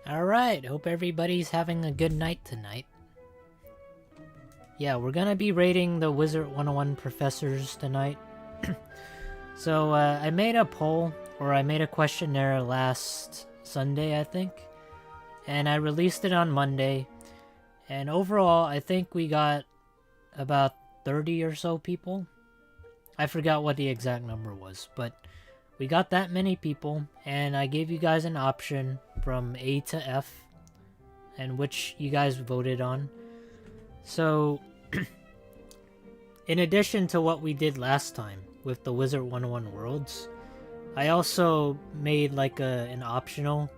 Alright, hope everybody's having a good night tonight. Yeah, we're gonna be rating the Wizard101 professors tonight. So, I made a poll, or I made a questionnaire last Sunday, I think. And I released it on Monday. And overall, I think we got about 30 or so people. I forgot what the exact number was, but we got that many people, and I gave you guys an option from A to F, and which you guys voted on. So, in addition to what we did last time with the Wizard101 Worlds, I also made like an optional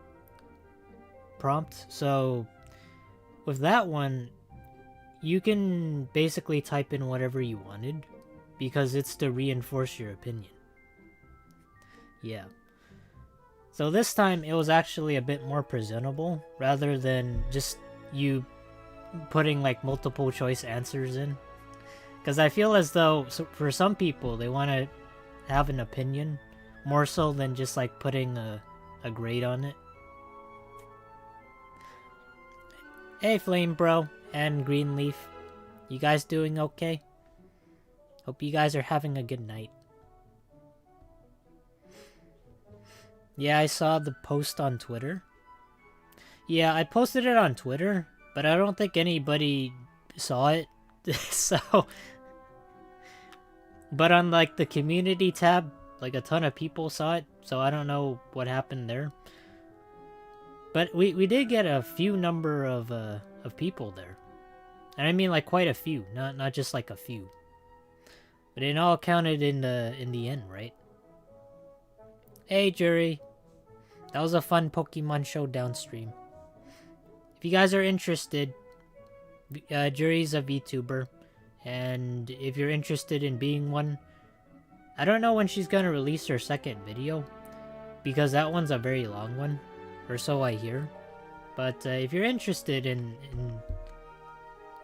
prompt. So, with that one, you can basically type in whatever you wanted, because it's to reinforce your opinion. Yeah. So this time it was actually a bit more presentable rather than just you putting like multiple choice answers in. Because I feel as though for some people they want to have an opinion more so than just like putting a grade on it. Hey Flame Bro and Greenleaf, you guys doing okay? Hope you guys are having a good night. Yeah, I saw the post on Twitter. Yeah, I posted it on Twitter, but I don't think anybody saw it. So, but on like the community tab, like a ton of people saw it, so I don't know what happened there. But we did get a few number of people there. And I mean like quite a few, not just like a few. But it all counted in the end, right? Hey, Jury. That was a fun Pokemon Showdown stream. If you guys are interested, Jury's a VTuber. And if you're interested in being one, I don't know when she's gonna release her second video, because that one's a very long one, or so I hear. But if you're interested in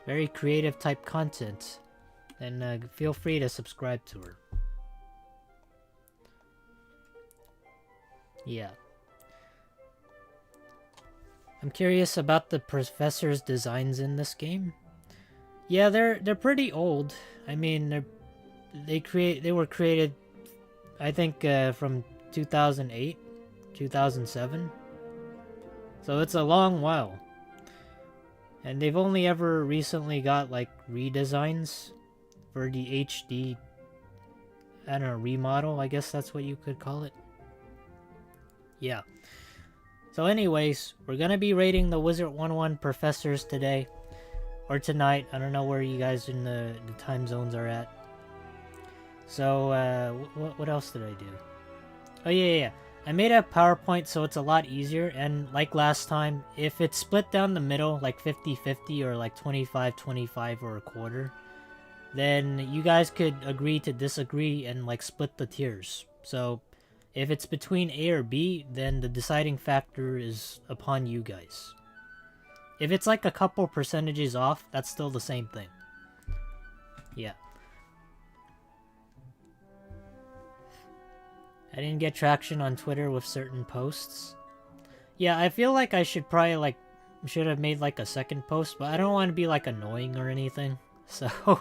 very creative type content, then feel free to subscribe to her. Yeah. I'm curious about the professor's designs in this game. Yeah, they're pretty old. I mean, they were created, I think, from 2008, 2007. So it's a long while. And they've only ever recently got like redesigns for the HD, I don't know, remodel, I guess that's what you could call it. Yeah. So anyways, we're gonna be rating the Wizard101 professors today. Or tonight. I don't know where you guys in the time zones are at. So, what else did I do? Oh, yeah. I made a PowerPoint so it's a lot easier. And like last time, if it's split down the middle, like 50-50 or like 25-25 or a quarter, then you guys could agree to disagree and like split the tiers. So, if it's between A or B, then the deciding factor is upon you guys. If it's like a couple percentages off, that's still the same thing. Yeah. I didn't get traction on Twitter with certain posts. Yeah, I feel like I should probably like, should have made like a second post, but I don't want to be like annoying or anything. So, I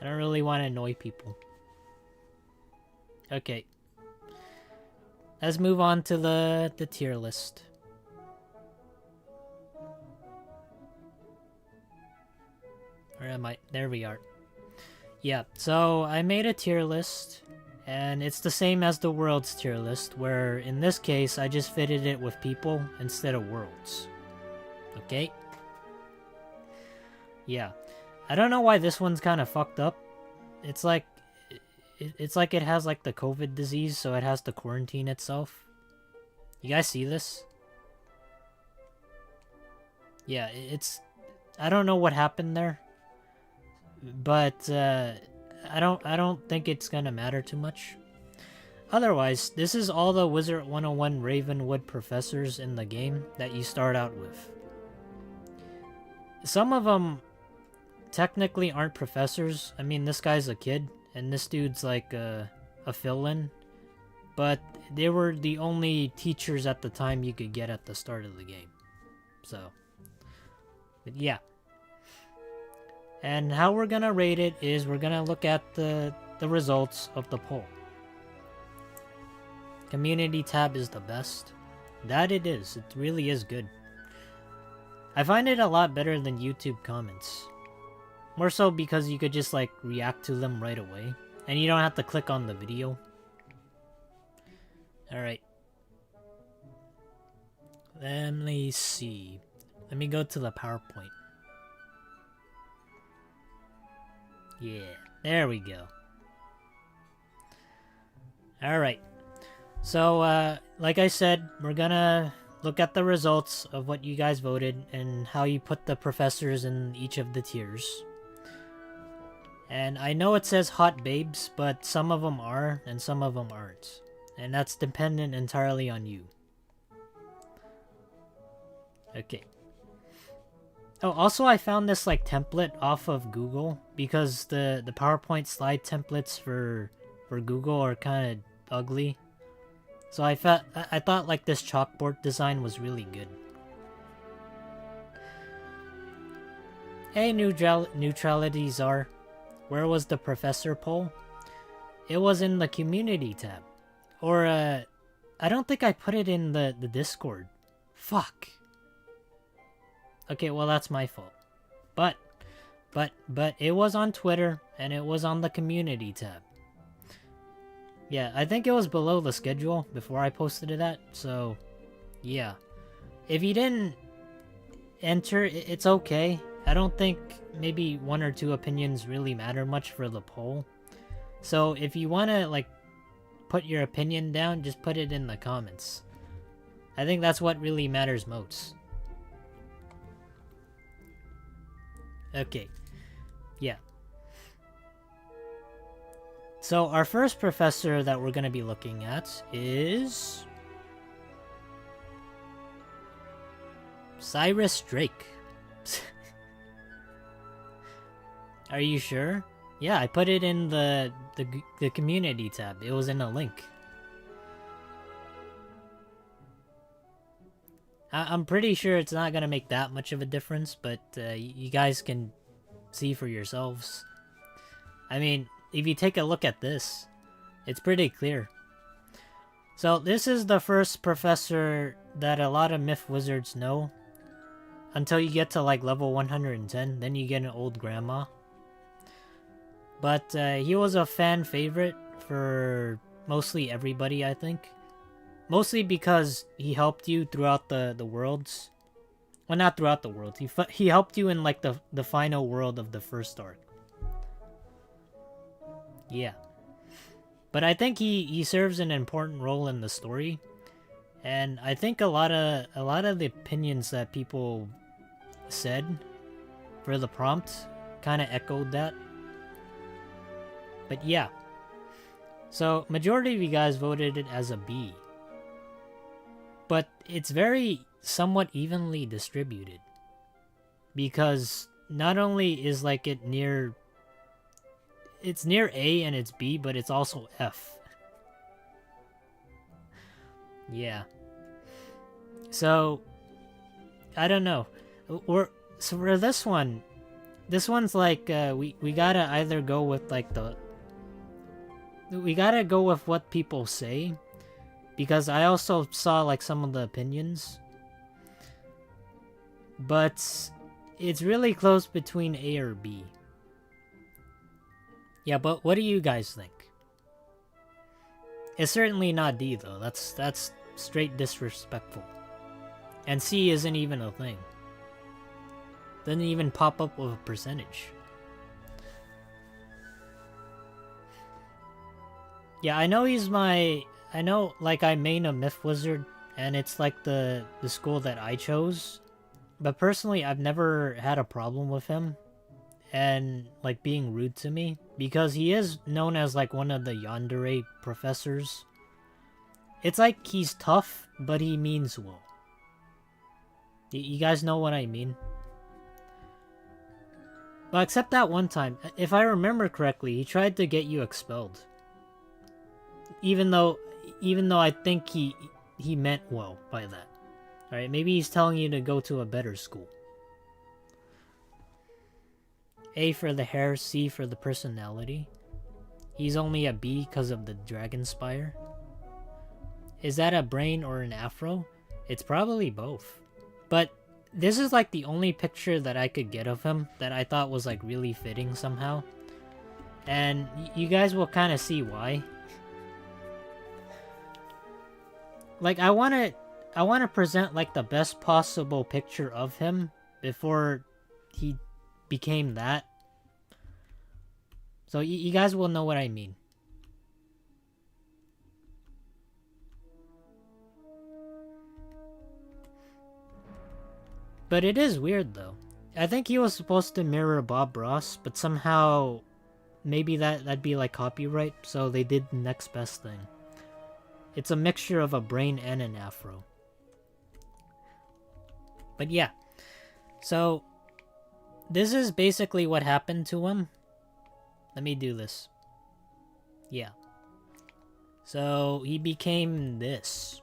don't really want to annoy people. Okay. Let's move on to the tier list. Where am I? There we are. Yeah, so I made a tier list, and it's the same as the world's tier list, where in this case I just fitted it with people instead of worlds. Okay? Yeah. I don't know why this one's kind of fucked up. It's like it has like the COVID disease, so it has to quarantine itself. You guys see this? Yeah, I don't know what happened there, but I don't think it's gonna matter too much. Otherwise, this is all the Wizard101 Ravenwood professors in the game that you start out with. Some of them technically aren't professors. I mean, this guy's a kid, and this dude's like a fill-in. But they were the only teachers at the time you could get at the start of the game. So, but yeah. And how we're gonna rate it is we're gonna look at the results of the poll. Community tab is the best. That it is. It really is good. I find it a lot better than YouTube comments. More so because you could just like react to them right away. And you don't have to click on the video. Alright. Let me see. Let me go to the PowerPoint. Yeah, there we go. Alright. So, like I said, we're gonna look at the results of what you guys voted and how you put the professors in each of the tiers. And I know it says hot babes, but some of them are and some of them aren't. And that's dependent entirely on you. Okay. Oh, also I found this like template off of Google because the PowerPoint slide templates for Google are kind of ugly. So I thought like this chalkboard design was really good. Hey, Neutrality Czar. Where was the professor poll? It was in the community tab. Or, I don't think I put it in the Discord. Fuck. Okay, well, that's my fault. But it was on Twitter, and it was on the community tab. Yeah, I think it was below the schedule before I posted it at, so, yeah. If you didn't enter, it's okay. I don't think maybe one or two opinions really matter much for the poll. So if you want to, like, put your opinion down, just put it in the comments. I think that's what really matters most. Okay. Yeah. So our first professor that we're going to be looking at is Cyrus Drake. Are you sure? Yeah, I put it in the community tab. It was in a link. I'm pretty sure it's not gonna make that much of a difference, but you guys can see for yourselves. I mean, if you take a look at this, it's pretty clear. So this is the first professor that a lot of myth wizards know. Until you get to like level 110, then you get an old grandma. But he was a fan favorite for mostly everybody, I think. Mostly because he helped you throughout the worlds. Well, not throughout the worlds. He helped you in like the final world of the first arc. Yeah. But I think he serves an important role in the story. And I think a lot of the opinions that people said for the prompt kind of echoed that. But yeah. So, majority of you guys voted it as a B. But it's very somewhat evenly distributed. Because not only is like it's near A and it's B, but it's also F. Yeah. So, I don't know. So for this one's like, we gotta either go with like we gotta go with what people say, because I also saw like some of the opinions, but it's really close between A or B. Yeah, but what do you guys think? It's certainly not D though. That's straight disrespectful. And C isn't even a thing. Doesn't even pop up with a percentage. Yeah, I know he's my... I know, like, I main a Myth Wizard, and it's like the school that I chose. But personally, I've never had a problem with him. And, like, being rude to me. Because he is known as, like, one of the yandere professors. It's like he's tough, but he means well. You guys know what I mean? Well, except that one time, if I remember correctly, he tried to get you expelled. Even though I think he meant well by that. Alright, maybe he's telling you to go to a better school. A for the hair, C for the personality. He's only a B because of the dragon spire. Is that a brain or an afro? It's probably both. But this is like the only picture that I could get of him that I thought was like really fitting somehow. And you guys will kind of see why. Like, I want to present like the best possible picture of him before he became that. So you guys will know what I mean. But it is weird though. I think he was supposed to mirror Bob Ross, but somehow maybe that'd be like copyright, so they did the next best thing. It's a mixture of a brain and an afro. But yeah. So this is basically what happened to him. Let me do this. Yeah. So he became this.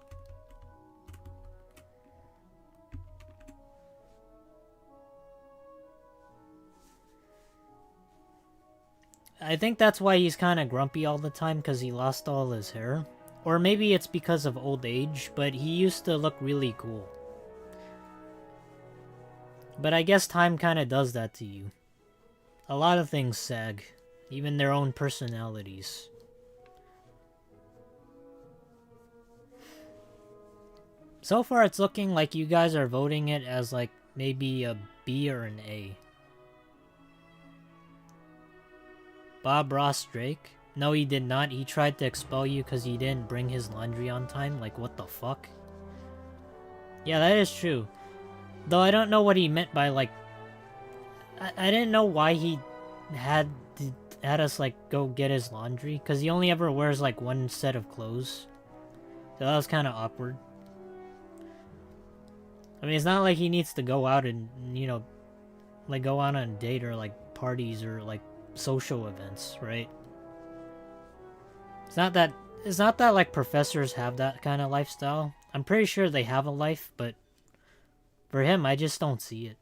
I think that's why he's kind of grumpy all the time, because he lost all his hair. Or maybe it's because of old age, but he used to look really cool. But I guess time kind of does that to you. A lot of things sag, even their own personalities. So far it's looking like you guys are voting it as like maybe a B or an A. Bob Ross Drake? No, he did not. He tried to expel you because he didn't bring his laundry on time. Like, what the fuck? Yeah, that is true. Though I don't know what he meant by, like... I didn't know why he had us, like, go get his laundry. Because he only ever wears, like, one set of clothes. So that was kind of awkward. I mean, it's not like he needs to go out and, you know, like, go on a date or, like, parties or, like, social events, right? It's not that like professors have that kind of lifestyle. I'm pretty sure they have a life, but for him, I just don't see it.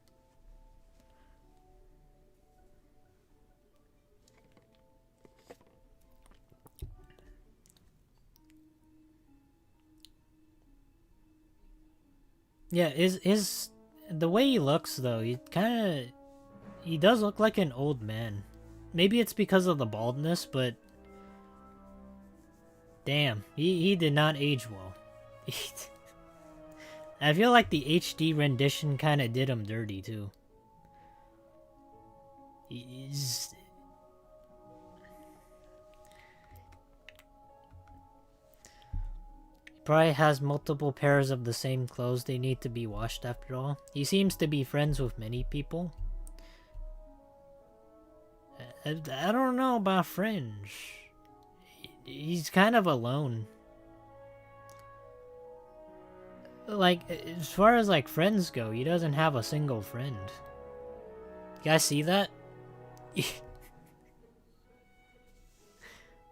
Yeah, the way he looks though, he does look like an old man. Maybe it's because of the baldness, but damn, he did not age well. I feel like the HD rendition kind of did him dirty too. He probably has multiple pairs of the same clothes. They need to be washed after all. He seems to be friends with many people. I don't know about friends. He's kind of alone. Like, as far as like friends go, he doesn't have a single friend. You guys see that? He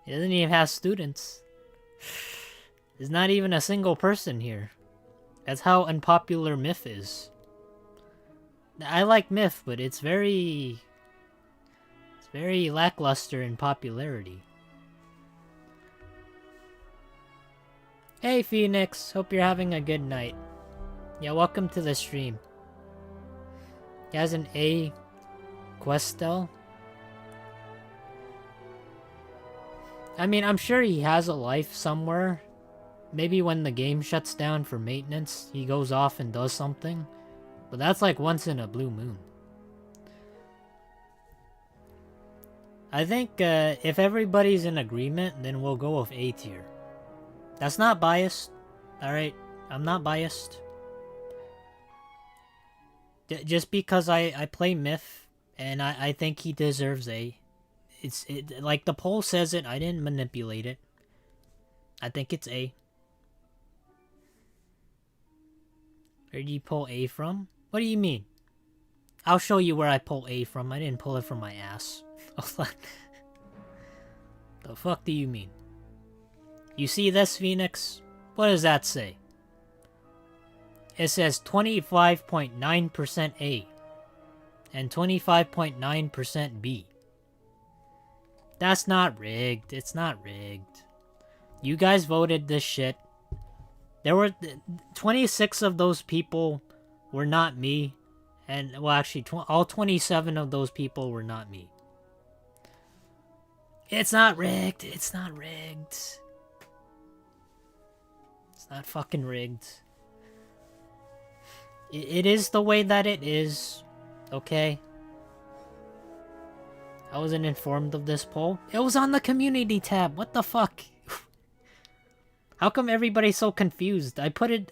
doesn't even have students. There's not even a single person here. That's how unpopular Myth is. I like Myth, but it's very lackluster in popularity. Hey Phoenix, hope you're having a good night. Yeah, welcome to the stream. He has an A Questel. I mean, I'm sure he has a life somewhere. Maybe when the game shuts down for maintenance, he goes off and does something. But that's like once in a blue moon. I think if everybody's in agreement, then we'll go with A tier. That's not biased. Alright, I'm not biased. Just because I play Myth, and I think he deserves A. It's like the poll says it, I didn't manipulate it. I think it's A. Where do you pull A from? What do you mean? I'll show you where I pull A from. I didn't pull it from my ass. The fuck do you mean? You see this, Phoenix? What does that say? It says 25.9% A and 25.9% B. That's not rigged. It's not rigged. You guys voted this shit. There were 26 of those people were not me. And, well, actually, all 27 of those people were not me. It's not rigged. It's not rigged. It's not fucking rigged. It is the way that it is. Okay? I wasn't informed of this poll. It was on the community tab. What the fuck? How come everybody's so confused? I put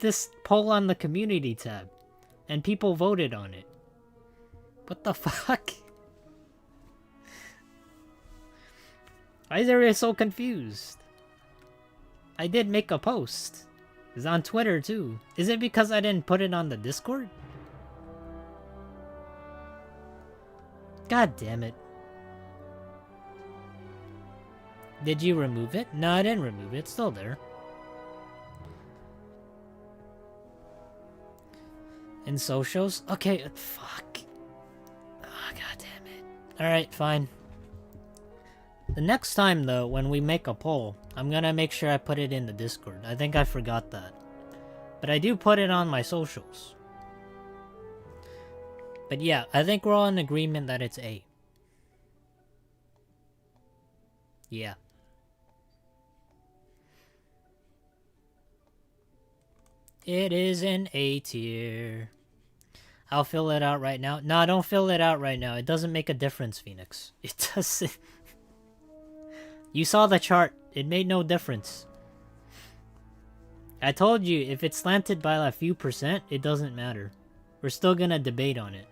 this poll on the community tab. And people voted on it. What the fuck? Why is everybody so confused? I did make a post. It's on Twitter too. Is it because I didn't put it on the Discord? God damn it. Did you remove it? No, I didn't remove it. It's still there. In socials? Okay, fuck. Oh, god damn it. Alright, fine. The next time, though, when we make a poll, I'm gonna make sure I put it in the Discord. I think I forgot that. But I do put it on my socials. But yeah, I think we're all in agreement that it's A. Yeah. It is an A tier. I'll fill it out right now. No, don't fill it out right now. It doesn't make a difference, Phoenix. It doesn't. You saw the chart. It made no difference. I told you, if it's slanted by a few %, it doesn't matter. We're still gonna debate on it.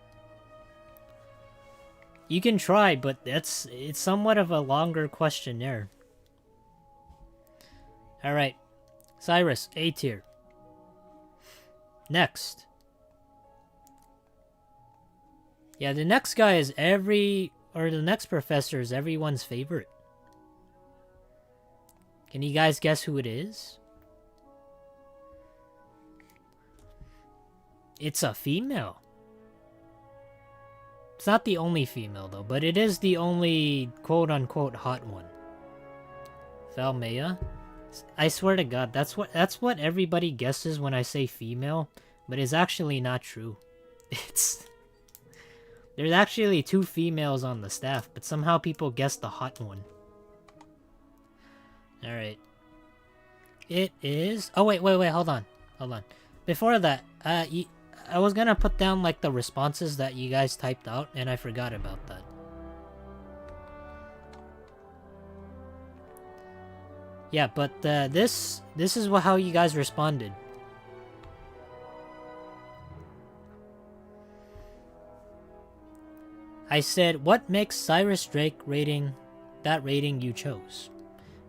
You can try, but it's somewhat of a longer questionnaire. Alright. Cyrus, A tier. Next. Yeah, the next guy is the next professor is everyone's favorite. Can you guys guess who it is? It's a female. It's not the only female though, but it is the only quote-unquote hot one. Falmea? I swear to God, that's what everybody guesses when I say female, but it's actually not true. There's actually 2 females on the staff, but somehow people guess the hot one. Alright. It is... Oh, wait, hold on. Before that, I was gonna put down, like, the responses that you guys typed out, and I forgot about that. Yeah, but this is how you guys responded. I said, what makes Cyrus Drake rating that rating you chose?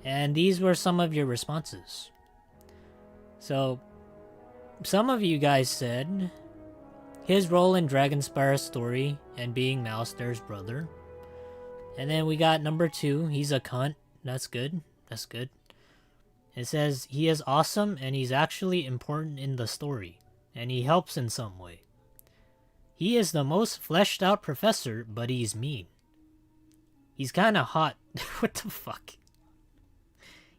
And these were some of your responses. So, some of you guys said his role in Dragonspire's story and being Malister's brother. And then we got number 2, he's a cunt. That's good. That's good. It says he is awesome and he's actually important in the story. And he helps in some way. He is the most fleshed out professor, but he's mean. He's kinda hot. What the fuck?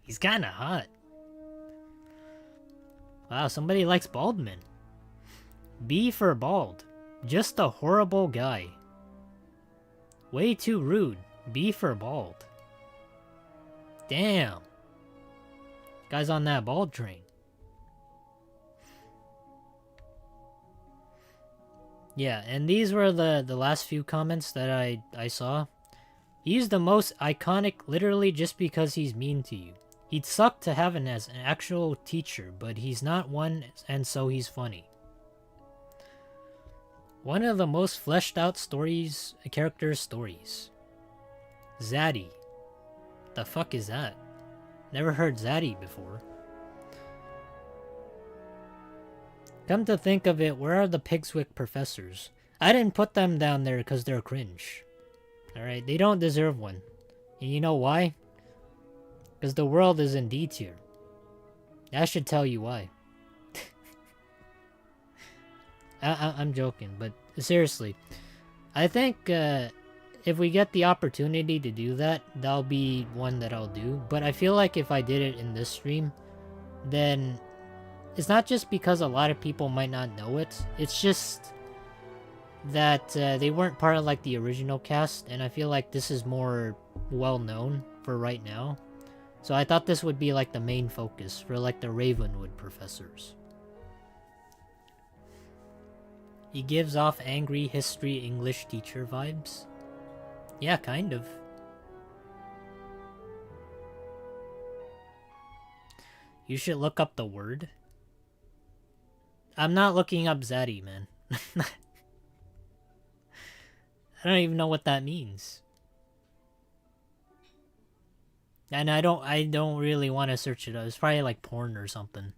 He's kinda hot. Wow, somebody likes bald men. B for bald. Just a horrible guy. Way too rude. B for bald. Damn. Guy's on that ball train. Yeah, and these were the last few comments that I saw. He's the most iconic literally just because he's mean to you. He'd suck to have as an actual teacher, but he's not one, and so he's funny. One of the most fleshed out character stories. Zaddy. The fuck is that? Never heard Zaddy before. Come to think of it, where are the Pigswick professors? I didn't put them down there because they're cringe. Alright, they don't deserve one. And you know why? Because the world is in D tier. That should tell you why. I'm joking, but seriously. I think if we get the opportunity to do that, that'll be one that I'll do. But I feel like if I did it in this stream, then it's not just because a lot of people might not know it. It's just that they weren't part of like the original cast, and I feel like this is more well known for right now. So I thought this would be like the main focus for like the Ravenwood professors. He gives off angry history English teacher vibes. Yeah, kind of. You should look up the word. I'm not looking up Zaddy, man. I don't even know what that means. And I don't really want to search it up. It's probably like porn or something.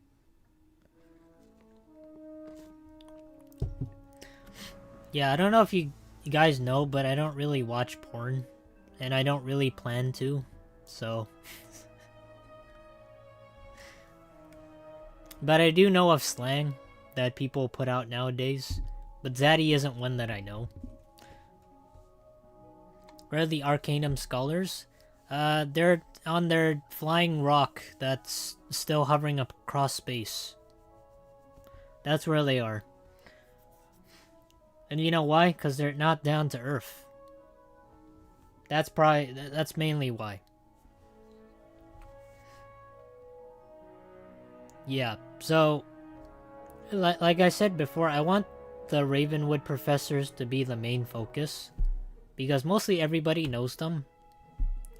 Yeah, I don't know if you guys know, but I don't really watch porn. And I don't really plan to. So. But I do know of slang that people put out nowadays. But Zaddy isn't one that I know. Where are the Arcanum Scholars? They're on their flying rock that's still hovering across space. That's where they are. And you know why? Because they're not down to Earth. That's mainly why. Yeah, so like I said before, I want the Ravenwood professors to be the main focus, because mostly everybody knows them,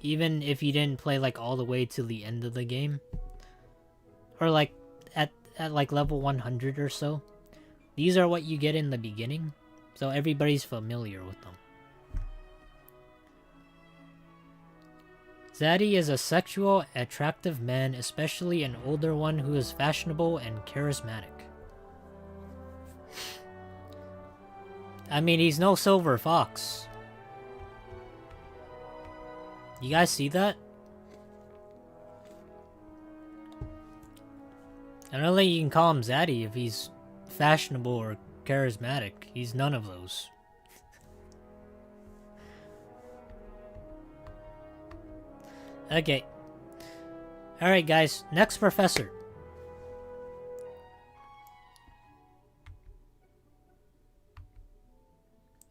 even if you didn't play like all the way to the end of the game, or like at like level 100 or so. These are what you get in the beginning, so everybody's familiar with them. Zaddy is a sexual, attractive man, especially an older one who is fashionable and charismatic. I mean, he's no silver fox. You guys see that? I don't think you can call him Zaddy if he's fashionable or charismatic. He's none of those. Okay. Alright guys, next professor.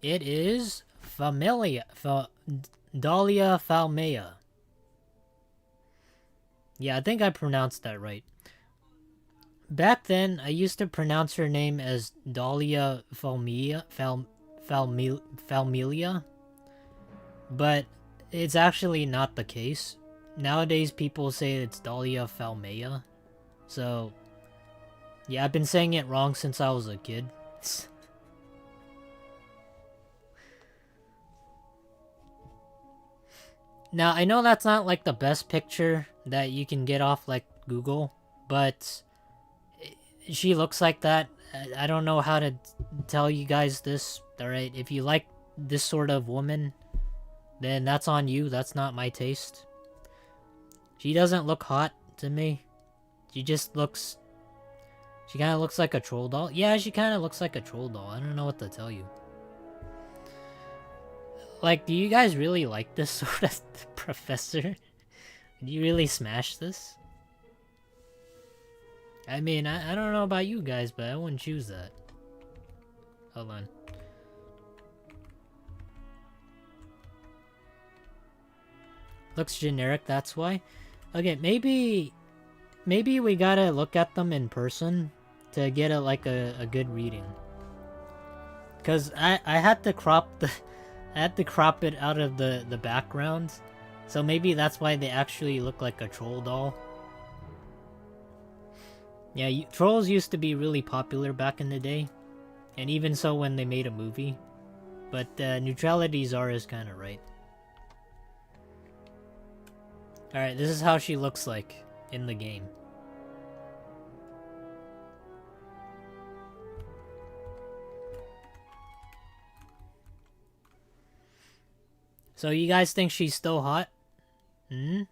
It is Dahlia Falmea. Yeah, I think I pronounced that right. Back then, I used to pronounce her name as Dahlia Falmea, Falmea, but it's actually not the case. Nowadays, people say it's Dahlia Falmea. So, yeah, I've been saying it wrong since I was a kid. Now, I know that's not like the best picture that you can get off like Google, but she looks like that. I don't know how to tell you guys this, alright? If you like this sort of woman, then that's on you. That's not my taste. She doesn't look hot to me. She just looks... She kind of looks like a troll doll. Yeah, she kind of looks like a troll doll. I don't know what to tell you. Like, do you guys really like this sort of professor? Do you really smash this? I mean, I don't know about you guys, but I wouldn't choose that. Hold on. Looks generic, that's why. Okay, maybe we gotta look at them in person to get a good reading. Cause I had to crop it out of the background, so maybe that's why they actually look like a troll doll. Yeah, trolls used to be really popular back in the day, and even so when they made a movie. But neutrality Zara is kind of right. Alright, this is how she looks like in the game. So you guys think she's still hot? Hmm?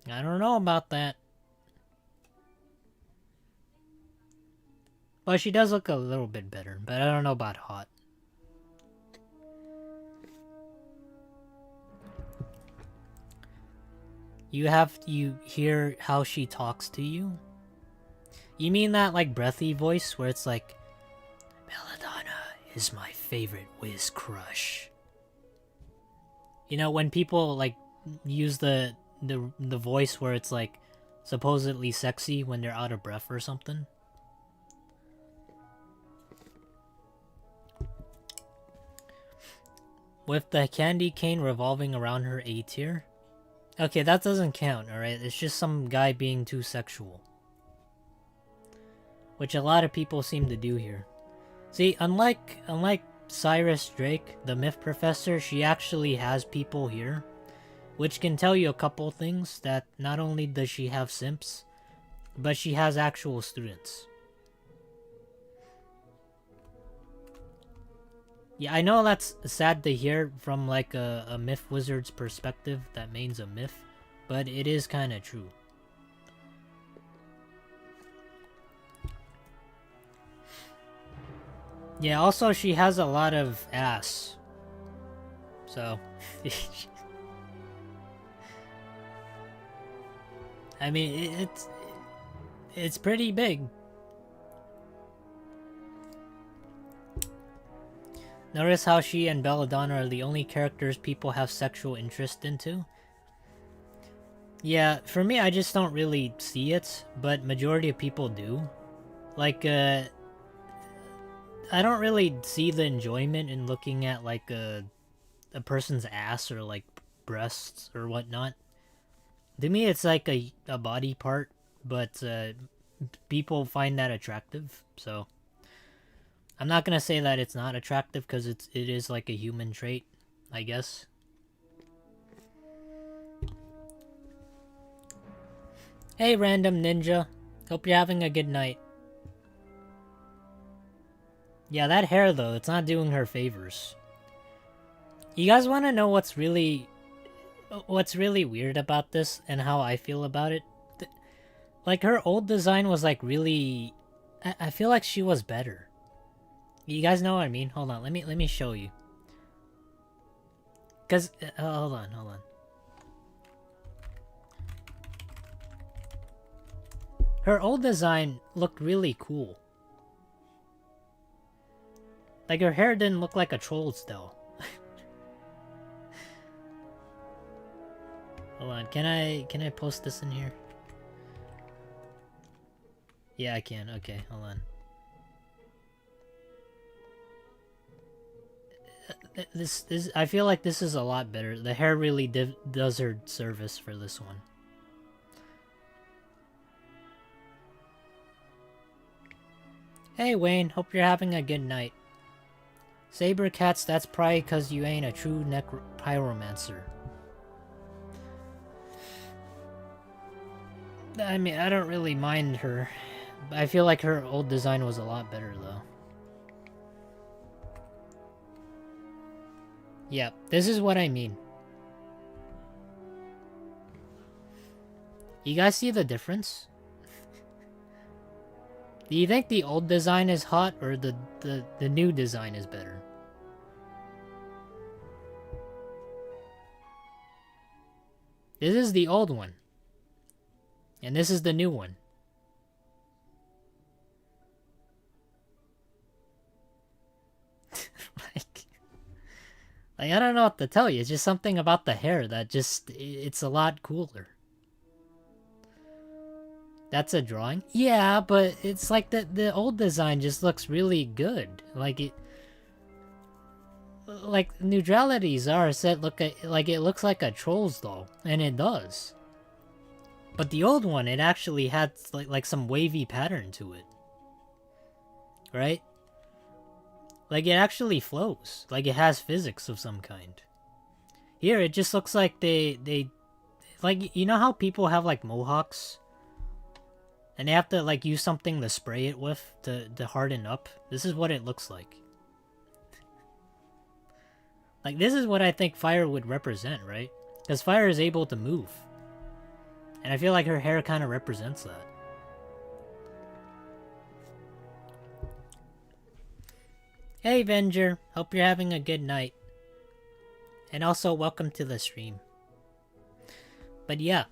I don't know about that. Well, she does look a little bit better, but I don't know about hot. You hear how she talks to you? You mean that like breathy voice where it's like, Belladonna is my favorite whiz crush. You know, when people like use the voice where it's like supposedly sexy when they're out of breath or something. With the candy cane revolving around her A tier? Okay, that doesn't count, alright? It's just some guy being too sexual. Which a lot of people seem to do here. See, unlike Cyrus Drake, the myth professor, she actually has people here. Which can tell you a couple things, that not only does she have simps, but she has actual students. Yeah, I know that's sad to hear from like a myth wizard's perspective that Maine's a myth, but it is kind of true. Yeah, also she has a lot of ass. So... I mean, it's pretty big. Notice how she and Belladonna are the only characters people have sexual interest into? Yeah, for me, I just don't really see it, but majority of people do. Like, I don't really see the enjoyment in looking at, like, a person's ass or, like, breasts or whatnot. To me, it's like a body part, but people find that attractive, so... I'm not gonna say that it's not attractive, because it is like a human trait, I guess. Hey, random ninja. Hope you're having a good night. Yeah, that hair, though, it's not doing her favors. You guys want to know what's really weird about this and how I feel about it? Like, her old design was, like, really... I feel like she was better. You guys know what I mean? Hold on, let me show you. Cause hold on. Her old design looked really cool. Like her hair didn't look like a troll's though. Hold on, can I post this in here? Yeah, I can. Okay, hold on. This I feel like this is a lot better. The hair really does her service for this one. Hey Wayne, hope you're having a good night. Saber cats, that's probably cause you ain't a true pyromancer. I mean, I don't really mind her. I feel like her old design was a lot better though. Yeah, this is what I mean. You guys see the difference? Do you think the old design is hot or the new design is better? This is the old one. And this is the new one. Like, I don't know what to tell you. It's just something about the hair that just, it's a lot cooler. That's a drawing? Yeah, but it's like the old design just looks really good. Like neutralities are said like it looks like a troll's doll, and it does. But the old one, it actually had like some wavy pattern to it. Right? Like it actually flows. Like it has physics of some kind. Here it just looks like they like, you know how people have like mohawks? And they have to like use something to spray it with to harden up? This is what it looks like. Like, this is what I think fire would represent, right? Because fire is able to move. And I feel like her hair kind of represents that. Hey, Venger. Hope you're having a good night. And also, welcome to the stream. But yeah.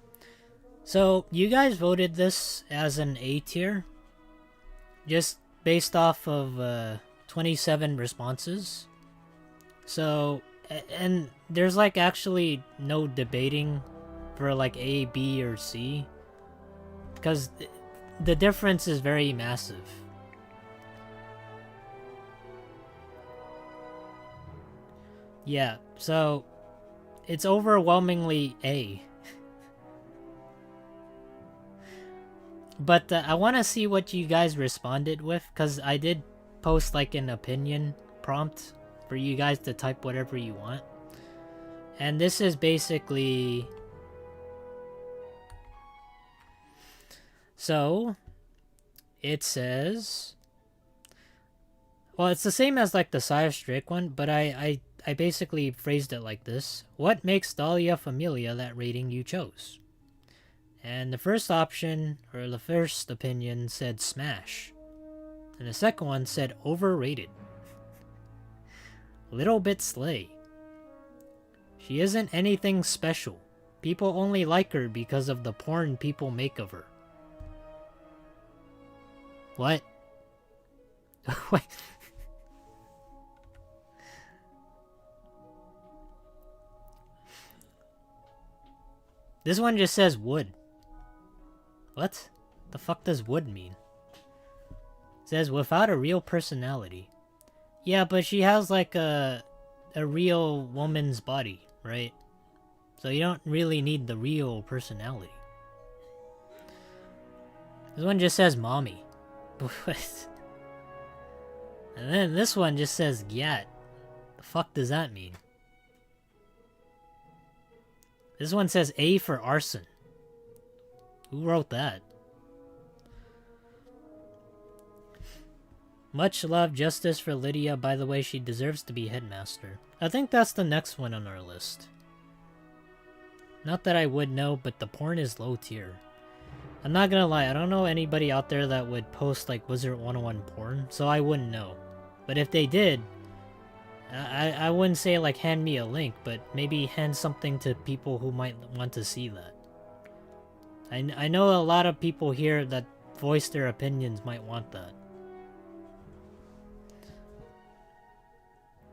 So, you guys voted this as an A tier. Just based off of 27 responses. So, and there's like actually no debating for like A, B, or C. Because the difference is very massive. Yeah, so it's overwhelmingly A. But I want to see what you guys responded with, because I did post like an opinion prompt for you guys to type whatever you want. And this is basically... So, it says... Well, it's the same as like the Cyrus Drake one, but I basically phrased it like this. What makes Dahlia Falmea that rating you chose? And the first option, or the first opinion, said smash. And the second one said overrated. Little bit slay. She isn't anything special. People only like her because of the porn people make of her. What? Wait. This one just says wood. What? The fuck does wood mean? It says without a real personality. Yeah, but she has like a real woman's body, right? So you don't really need the real personality. This one just says mommy. And then this one just says gyat. The fuck does that mean? This one says A for arson. Who wrote that? Much love, justice for Lydia. By the way, she deserves to be headmaster. I think that's the next one on our list. Not that I would know, but the porn is low tier. I'm not gonna lie, I don't know anybody out there that would post like Wizard101 porn, so I wouldn't know. But if they did, I wouldn't say like hand me a link, but maybe hand something to people who might want to see that. I know a lot of people here that voice their opinions might want that.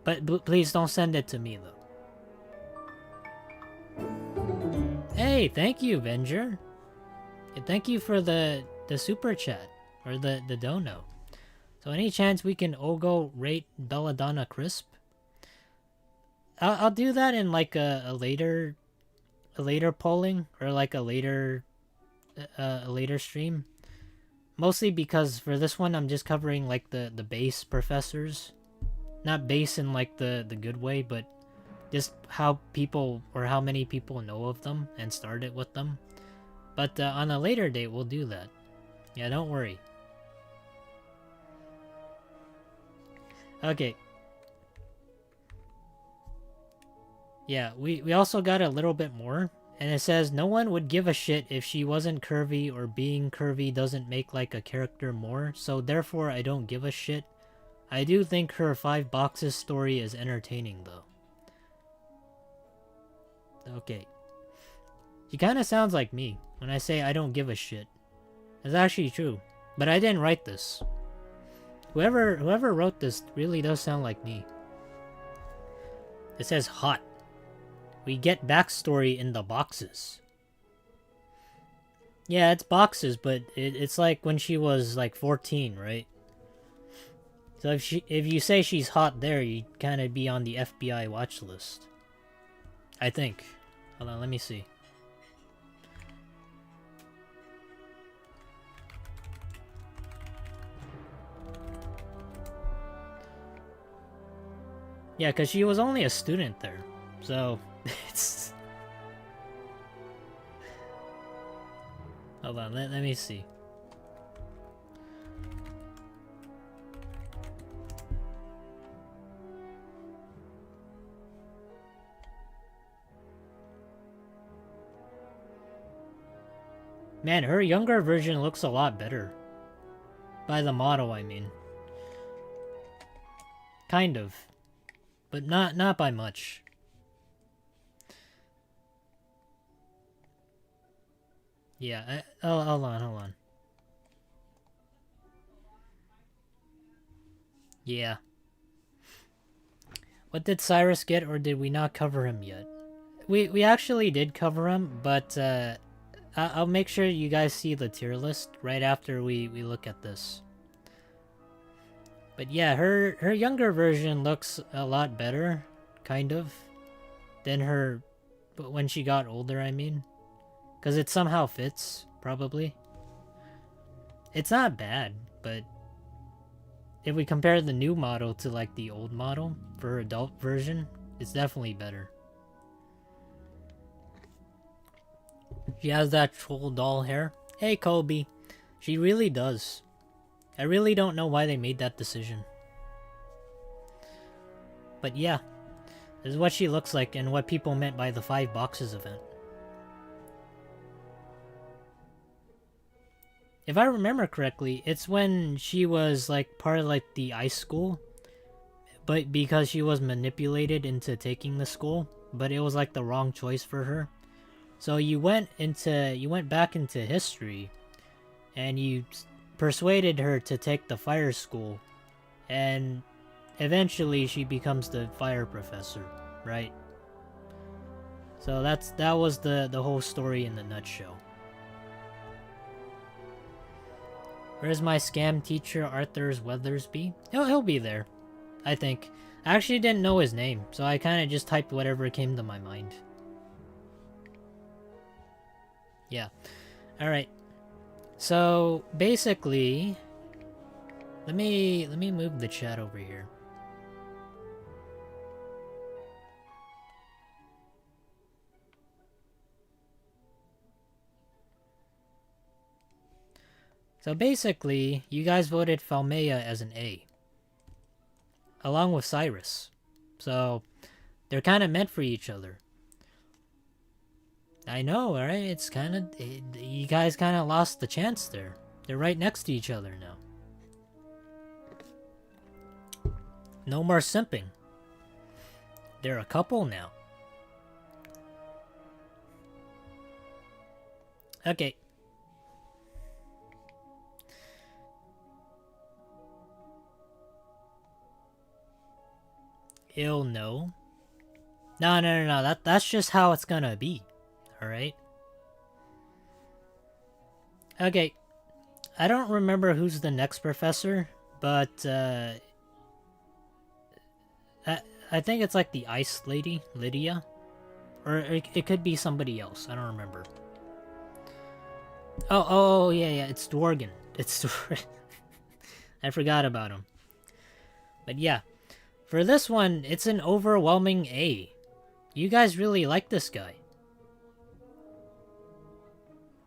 But please don't send it to me, though. Hey, thank you, Venger. And thank you for the super chat, or the dono. So any chance we can Ogo rate Belladonna Crisp? I'll do that in like a later polling, or like a later stream. Mostly because for this one I'm just covering like the base professors. Not base in like the good way, but just how people, or how many people know of them and started with them. But on a later date we'll do that. Yeah, don't worry. Okay. Yeah, we also got a little bit more. And it says, no one would give a shit if she wasn't curvy, or being curvy doesn't make like a character more, so therefore I don't give a shit. I do think her 5 boxes story is entertaining though. Okay. She kinda sounds like me when I say I don't give a shit. It's actually true. But I didn't write this. Whoever wrote this really does sound like me. It says hot. We get backstory in the boxes. Yeah, it's boxes, but it's like when she was like 14, right? So if you say she's hot there, you kind of be on the FBI watch list. I think. Hold on, let me see. Yeah, because she was only a student there. So, it's... Hold on, let me see. Man, her younger version looks a lot better. By the model, I mean. Kind of. But not by much. Yeah, oh, hold on. Yeah. What did Cyrus get, or did we not cover him yet? We actually did cover him, but I'll make sure you guys see the tier list right after we look at this. But yeah, her younger version looks a lot better, kind of, than her when she got older, I mean. Because it somehow fits, probably. It's not bad, but if we compare the new model to like the old model for her adult version, it's definitely better. She has that troll doll hair. Hey, Kobe. She really does. I really don't know why they made that decision. But yeah, this is what she looks like and what people meant by the 5 boxes event. If I remember correctly, it's when she was like part of like the ice school, but because she was manipulated into taking the school, but it was like the wrong choice for her. So you went back into history, and you persuaded her to take the fire school, and eventually she becomes the fire professor, right? So that was the whole story in the nutshell. Where's my scam teacher, Arthur's Weathersby? He'll be there, I think. I actually didn't know his name, so I kind of just typed whatever came to my mind. Yeah. Alright. So, basically... Let me move the chat over here. So basically, you guys voted Falmea as an A. Along with Cyrus. So, they're kind of meant for each other. I know, right? It's kind of... You guys kind of lost the chance there. They're right next to each other now. No more simping. They're a couple now. Okay. He'll know. No. That's just how it's gonna be. Alright? Okay. I don't remember who's the next professor, but I think it's like the ice lady, Lydia. Or it could be somebody else. I don't remember. Oh yeah, it's Dworgyn. It's Dworgyn. I forgot about him. But yeah. For this one, it's an overwhelming A. You guys really like this guy.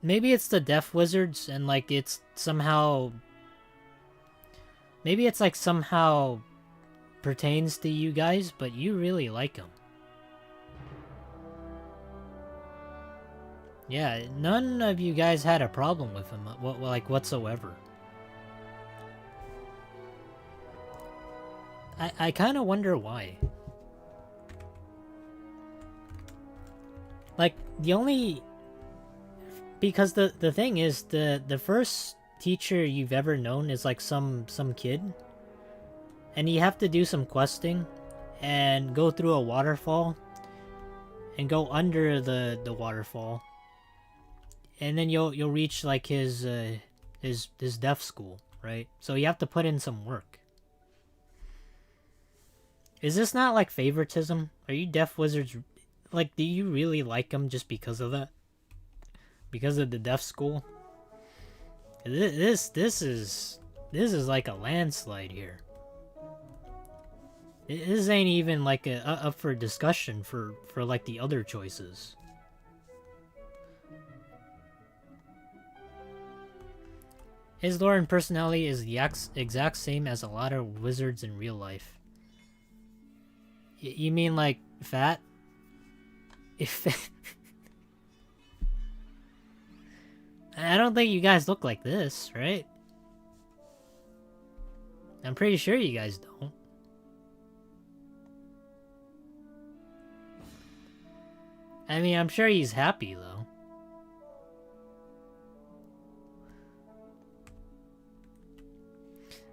Maybe it's the Deaf Wizards and like it's somehow... Maybe it's like somehow pertains to you guys, but you really like him. Yeah, none of you guys had a problem with him, like whatsoever. I kind of wonder why. Like, the only... Because the thing is, the first teacher you've ever known is like some kid. And you have to do some questing. and go through a waterfall and go under the waterfall, and then you'll reach like his deaf school, right? So you have to put in some work. Is this not like favoritism? Are you deaf wizards, like, do you really like them just because of that? Because of the deaf school? This is like a landslide here. This ain't even like up for discussion for like the other choices. His lore and personality is the exact same as a lot of wizards in real life. You mean like fat? If I don't think you guys look like this, right? I'm pretty sure you guys don't. I mean, I'm sure he's happy though.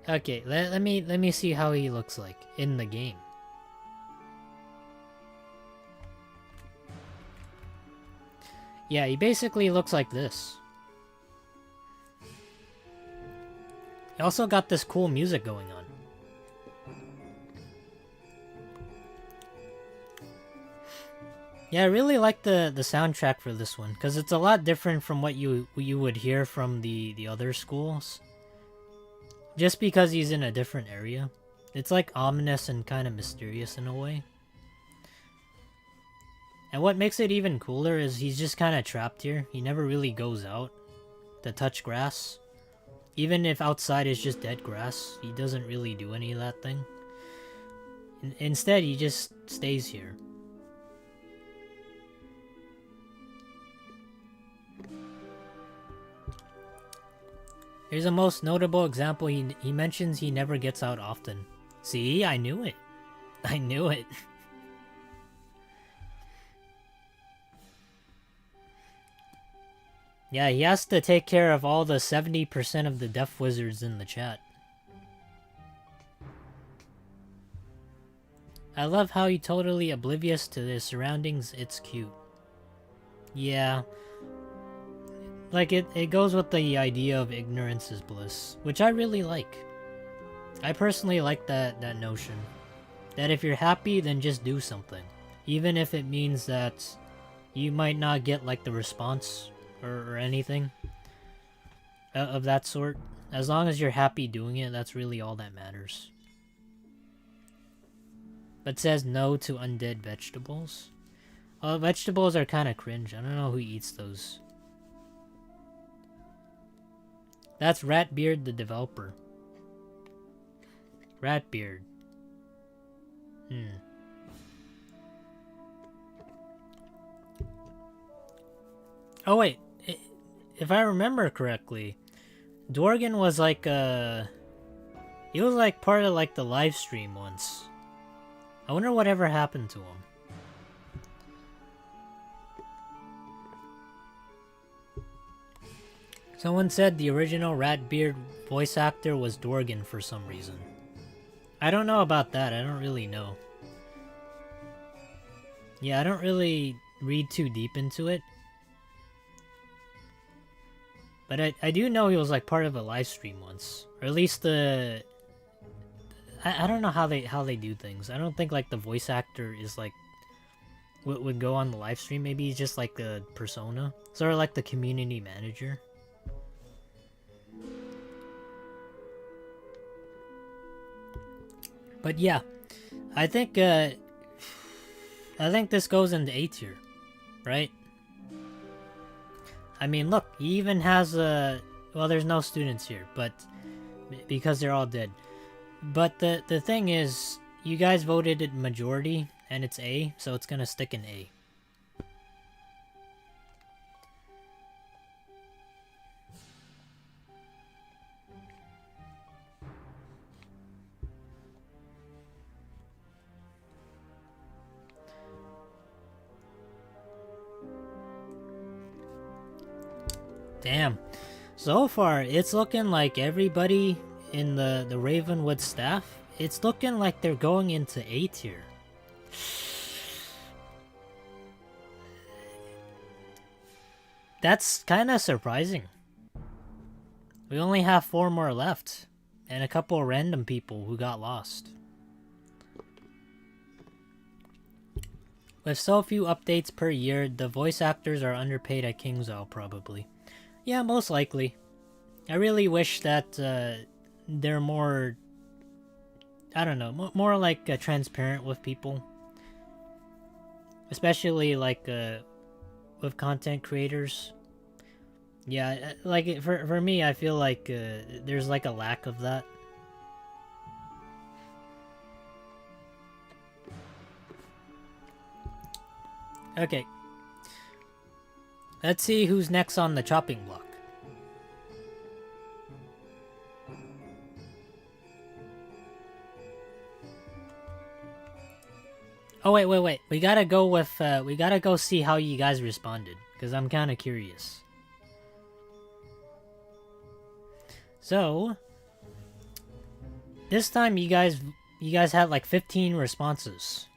Okay, let me see how he looks like in the game. Yeah, he basically looks like this. He also got this cool music going on. Yeah, I really like the soundtrack for this one, because it's a lot different from what you would hear from the other schools. Just because he's in a different area. It's like ominous and kind of mysterious in a way. And what makes it even cooler is he's just kind of trapped here. He never really goes out to touch grass. Even if outside is just dead grass, he doesn't really do any of that thing. Instead, he just stays here. Here's a most notable example. He mentions he never gets out often. See, I knew it. I knew it. Yeah, he has to take care of all the 70% of the deaf wizards in the chat. I love how he's totally oblivious to his surroundings. It's cute. Yeah. Like, it goes with the idea of ignorance is bliss, which I really like. I personally like that notion. That if you're happy, then just do something. Even if it means that you might not get, like, the response or anything of that sort. As long as you're happy doing it, that's really all that matters. But says no to undead vegetables. Well, vegetables are kind of cringe. I don't know who eats those. That's Ratbeard, the developer. Ratbeard. Oh wait, if I remember correctly, Dworgyn was like he was like part of like the live stream once. I wonder whatever happened to him. Someone said the original Ratbeard voice actor was Dworgyn for some reason. I don't know about that, I don't really know. Yeah, I don't really read too deep into it. But I do know he was like part of a live stream once. Or at least the... I don't know how they do things. I don't think like the voice actor is like... would go on the live stream. Maybe he's just like a persona. Sort of like the community manager. But yeah, I think this goes into A tier, right? I mean, look, he even has a... well, there's no students here, but because they're all dead. But the thing is, you guys voted it majority, and it's A, so it's gonna stick in A. Damn. So far, it's looking like everybody in the Ravenwood staff, it's looking like they're going into A tier. That's kind of surprising. We only have 4 more left, and a couple random people who got lost. With so few updates per year, the voice actors are underpaid at Kingsisle, probably. Yeah, most likely. I really wish that they're more, I don't know, more like transparent with people. Especially like with content creators. Yeah, like for me, I feel like there's like a lack of that. Okay. Let's see who's next on the chopping block. Oh wait. We gotta go with we gotta go see how you guys responded, because I'm kinda curious. So this time you guys had like 15 responses.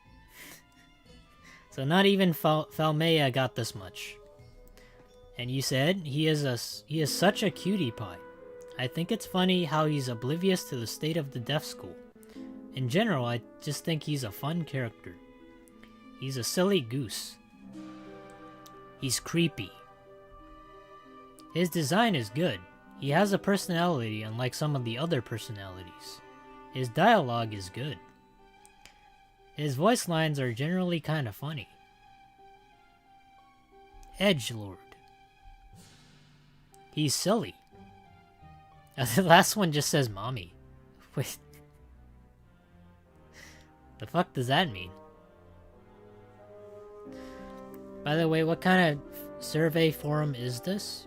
So not even Falmea got this much. And you said he is such a cutie pie. I think it's funny how he's oblivious to the state of the deaf school. In general, I just think he's a fun character. He's a silly goose. He's creepy. His design is good. He has a personality unlike some of the other personalities. His dialogue is good. His voice lines are generally kind of funny. Edgelord. He's silly. The last one just says mommy. Wait. The fuck does that mean? By the way, what kind of survey forum is this?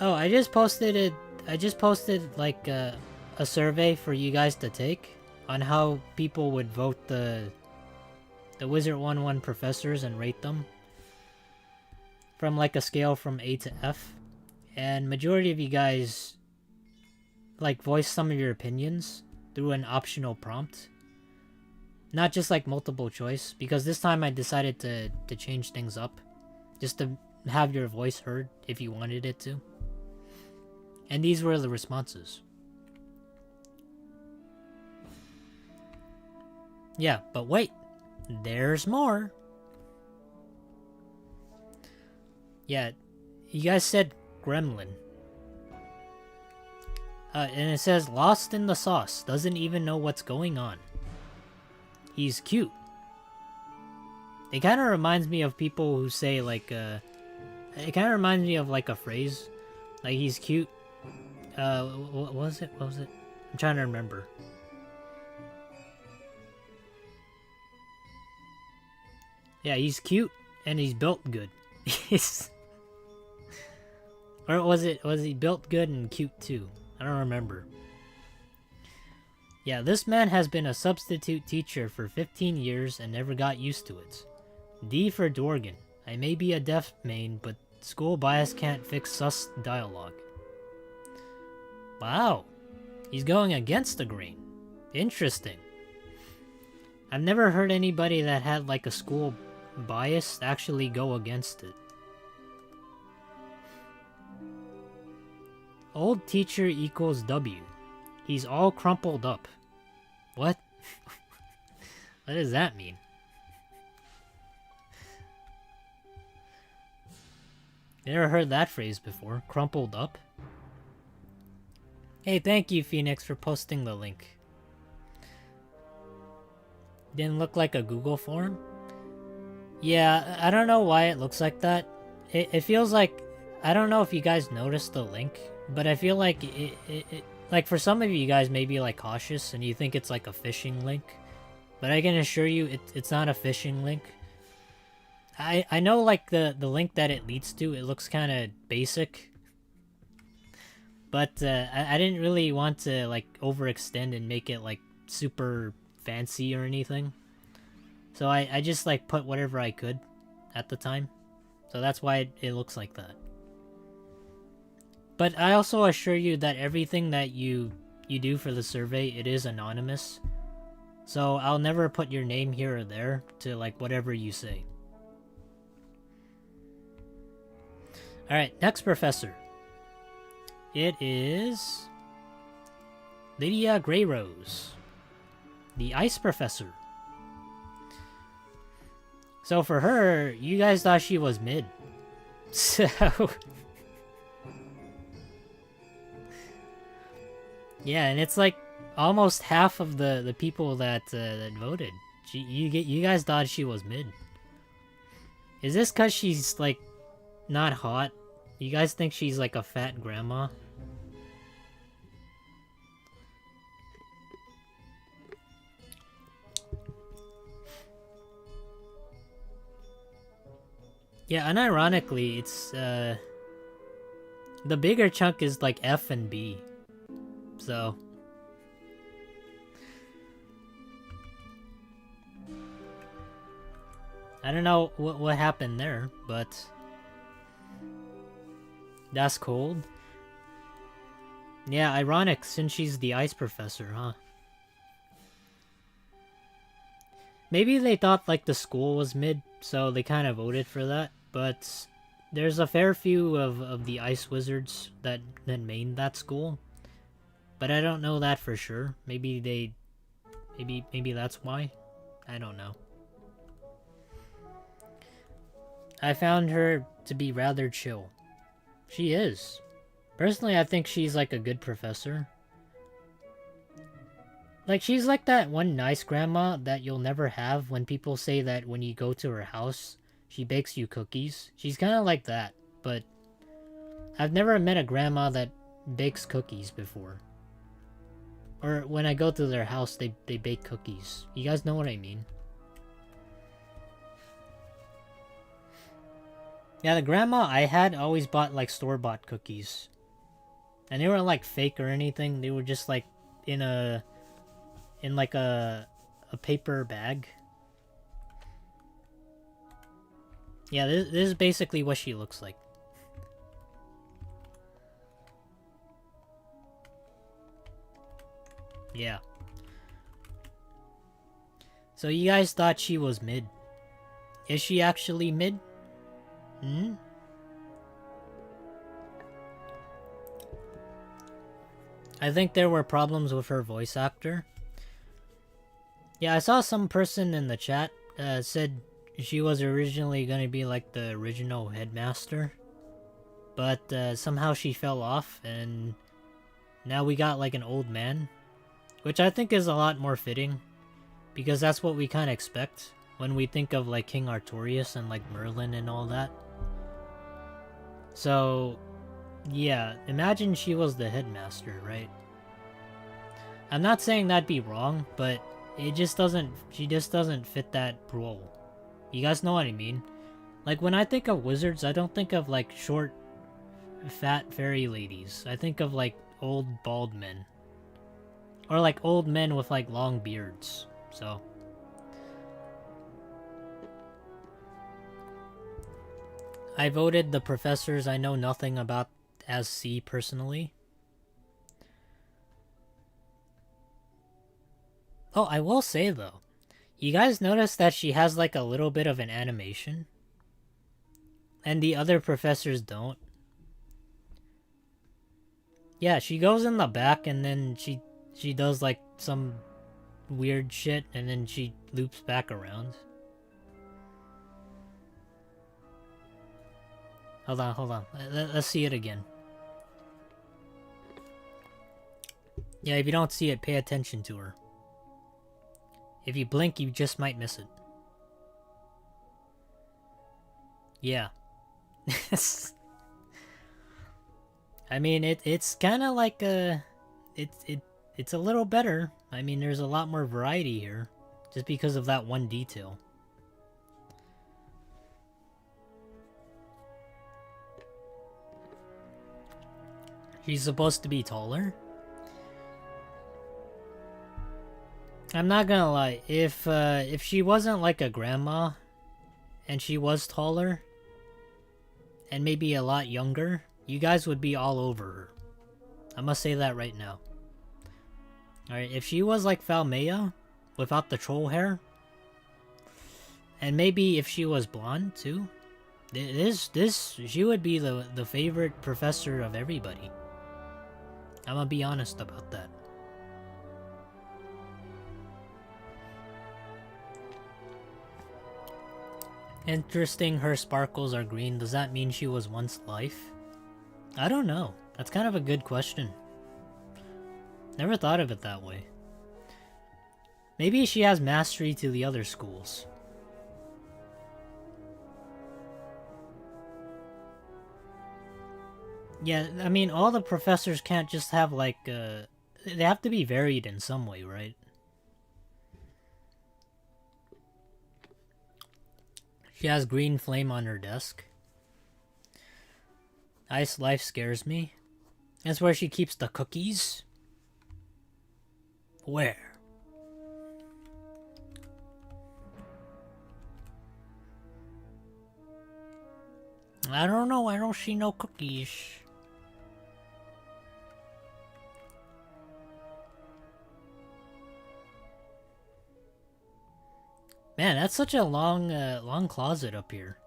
Oh, I just posted it. I just posted like a survey for you guys to take on how people would vote the Wizard101 professors and rate them from like a scale from A to F. And majority of you guys like voice some of your opinions through an optional prompt. Not just like multiple choice, because this time I decided to change things up. Just to have your voice heard if you wanted it to. And these were the responses. Yeah, but wait. There's more. Yeah, you guys said gremlin. And it says, lost in the sauce, doesn't even know what's going on. He's cute. It kind of reminds me of people who say, like, it kind of reminds me of, like, a phrase. Like, he's cute. What was it? What was it? I'm trying to remember. Yeah, he's cute, and he's built good. Or was he built good and cute too? I don't remember. Yeah, this man has been a substitute teacher for 15 years and never got used to it. D for Dworgyn. I may be a deaf main, but school bias can't fix sus dialogue. Wow. He's going against the grain. Interesting. I've never heard anybody that had like a school bias actually go against it. Old teacher equals W. He's all crumpled up. What? What does that mean? Never heard that phrase before. Crumpled up? Hey, thank you, Phoenix, for posting the link. Didn't look like a Google form? Yeah, I don't know why it looks like that. It feels like... I don't know if you guys noticed the link, but I feel like it like for some of you guys may be like cautious and you think it's like a phishing link. But I can assure you it's not a phishing link. I know like the link that it leads to, it looks kind of basic. But I didn't really want to like overextend and make it like super fancy or anything. So I just like put whatever I could at the time. So that's why it looks like that. But I also assure you that everything that you do for the survey, it is anonymous. So I'll never put your name here or there to like whatever you say. Alright, next professor. It is Lydia Greyrose, the ice professor. So for her, you guys thought she was mid. So... yeah, and it's like almost half of the people that that voted. You guys thought she was mid. Is this cause she's like not hot? You guys think she's like a fat grandma? Yeah, unironically, it's the bigger chunk is like F and B. So I don't know what happened there, but that's cold. Yeah, ironic since she's the ice professor, huh? Maybe they thought like the school was mid, so they kind of voted for that, but there's a fair few of the ice wizards that mained that school. But I don't know that for sure. Maybe that's why. I don't know. I found her to be rather chill. She is. Personally, I think she's like a good professor. Like, she's like that one nice grandma that you'll never have when people say that when you go to her house, she bakes you cookies. She's kind of like that, but I've never met a grandma that bakes cookies before. Or when I go to their house, they bake cookies. You guys know what I mean? Yeah, the grandma I had always bought like store-bought cookies. And they weren't like fake or anything. They were just like in like a paper bag. Yeah, this is basically what she looks like. Yeah. So you guys thought she was mid. Is she actually mid? Hmm? I think there were problems with her voice actor. Yeah, I saw some person in the chat said she was originally going to be like the original headmaster. But somehow she fell off and now we got like an old man. Which I think is a lot more fitting. Because that's what we kind of expect when we think of like King Artorias and like Merlin and all that. So, yeah, imagine she was the headmaster, right? I'm not saying that'd be wrong, but it just doesn't, she just doesn't fit that role. You guys know what I mean? Like, when I think of wizards, I don't think of like short, fat fairy ladies. I think of like old bald men. Or like old men with like long beards, so. I voted the professors I know nothing about as C personally. Oh, I will say though, you guys notice that she has like a little bit of an animation? And the other professors don't? Yeah, she goes in the back and then she does like some weird shit and then she loops back around. Hold on. Let's see it again. Yeah, if you don't see it, pay attention to her. If you blink, you just might miss it. Yeah. I mean, it's kind of like a... It's a little better. I mean, there's a lot more variety here. Just because of that one detail. She's supposed to be taller? I'm not gonna lie. If she wasn't like a grandma, and she was taller, and maybe a lot younger, you guys would be all over her. I must say that right now. Alright, if she was like Falmea, without the troll hair, and maybe if she was blonde too, She would be the favorite professor of everybody. I'm gonna be honest about that. Interesting, her sparkles are green. Does that mean she was once life? I don't know. That's kind of a good question. Never thought of it that way. Maybe she has mastery to the other schools. Yeah, I mean, all the professors can't just have, like, they have to be varied in some way, right? She has green flame on her desk. Ice life scares me. That's where she keeps the cookies. Where? I don't know, I don't see no cookies. Man, that's such a long closet up here.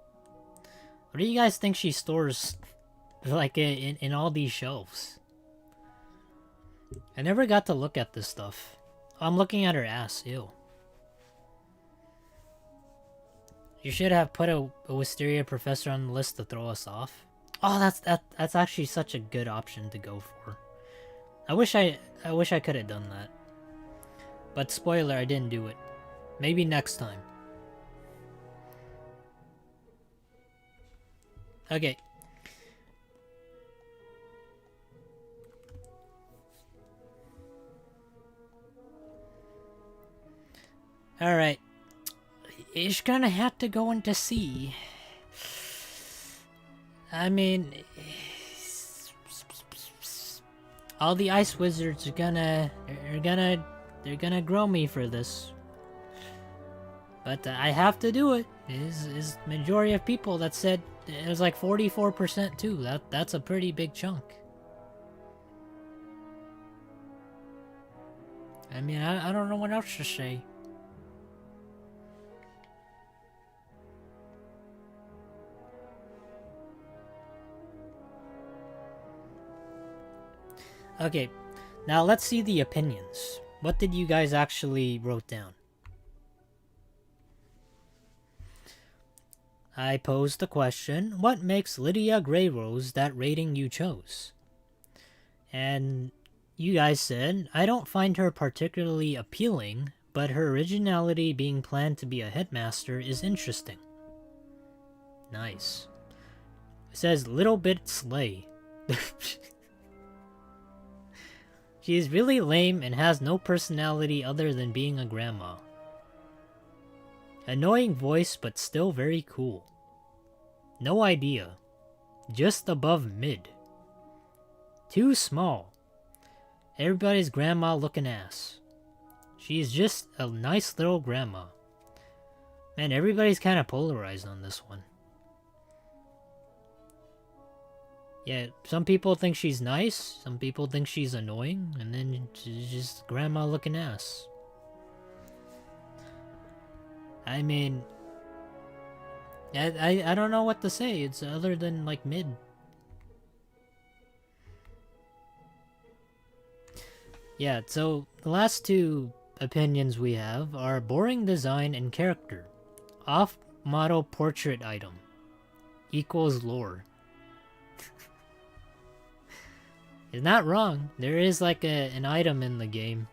What do you guys think she stores, like, in all these shelves? I never got to look at this stuff. Oh, I'm looking at her ass, ew. You should have put a Wisteria professor on the list to throw us off. Oh, that's actually such a good option to go for. I wish I could have done that. But spoiler, I didn't do it. Maybe next time. Okay. Alright. It's gonna have to go into sea. I mean, all the ice wizards are gonna grow me for this. But I have to do it. Is majority of people that said it was like 44% too. That's a pretty big chunk. I mean, I don't know what else to say. Okay, now let's see the opinions. What did you guys actually wrote down? I posed the question, what makes Lydia Greyrose that rating you chose? And you guys said, I don't find her particularly appealing, but her originality being planned to be a headmaster is interesting. Nice. It says, little bit slay. She is really lame and has no personality other than being a grandma. Annoying voice, but still very cool. No idea. Just above mid. Too small. Everybody's grandma looking ass. She's just a nice little grandma. Man, everybody's kind of polarized on this one. Yeah, some people think she's nice, some people think she's annoying, and then she's just grandma looking ass. I mean, I don't know what to say. It's other than like mid. Yeah, so the last two opinions we have are boring design and character. Off-model portrait item equals lore. It's not wrong. There is like an item in the game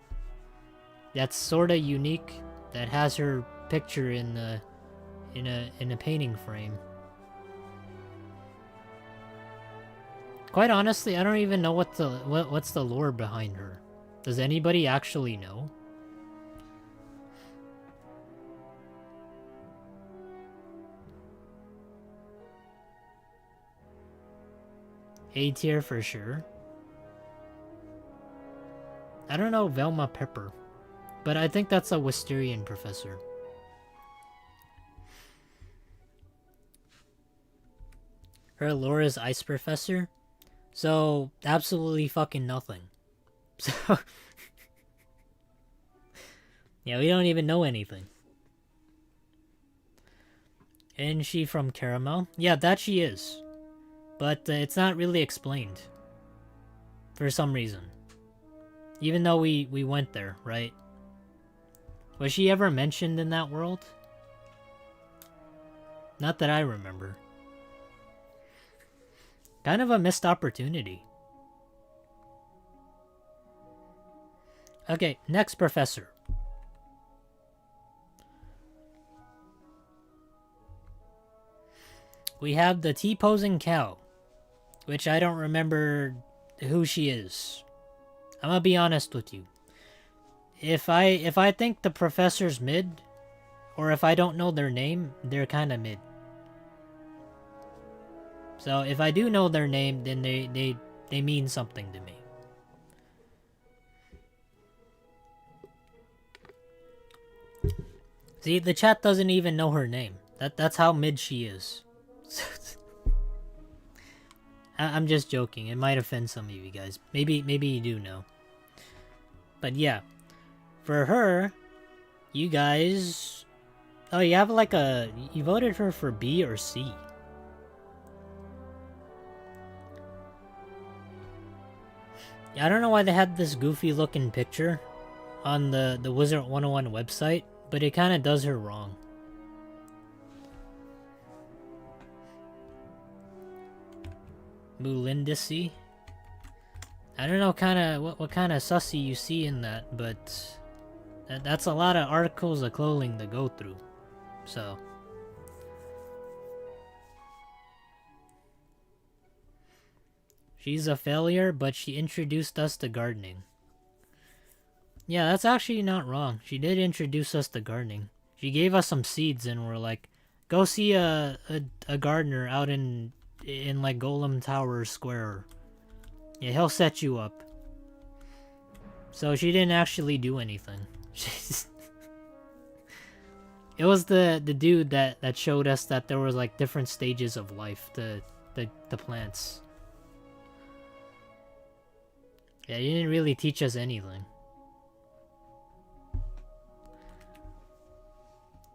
that's sort of unique that has her picture in a painting frame. Quite honestly, I don't even know what's the lore behind her. Does anybody actually know? A tier for sure. I don't know Velma Pepper, but I think that's a Wisterian professor. Her lore is Ice Professor, so absolutely fucking nothing. So, yeah, we don't even know anything. Isn't she from Caramel? Yeah, that she is. But it's not really explained. For some reason. Even though we went there, right? Was she ever mentioned in that world? Not that I remember. Kind of a missed opportunity. Okay, next professor. We have the T-posing cow, which I don't remember who she is. I'm gonna be honest with you. If I think the professor's mid, or if I don't know their name, they're kind of mid. So if I do know their name, then they mean something to me. See, the chat doesn't even know her name. That's how mid she is. I'm just joking. It might offend some of you guys. Maybe you do know. But yeah, for her, you guys... Oh, you have like a... You voted her for B or C. I don't know why they had this goofy looking picture on the Wizard101 website, but it kind of does her wrong. Mulindici? I don't know what kind of sussy you see in that, but that's a lot of articles of clothing to go through. So she's a failure, but she introduced us to gardening. Yeah, that's actually not wrong. She did introduce us to gardening. She gave us some seeds and we're like, go see a gardener out in like Golem Tower Square. Yeah, he'll set you up. So she didn't actually do anything. It was the dude that showed us that there was like different stages of life, the plants. Yeah, he didn't really teach us anything.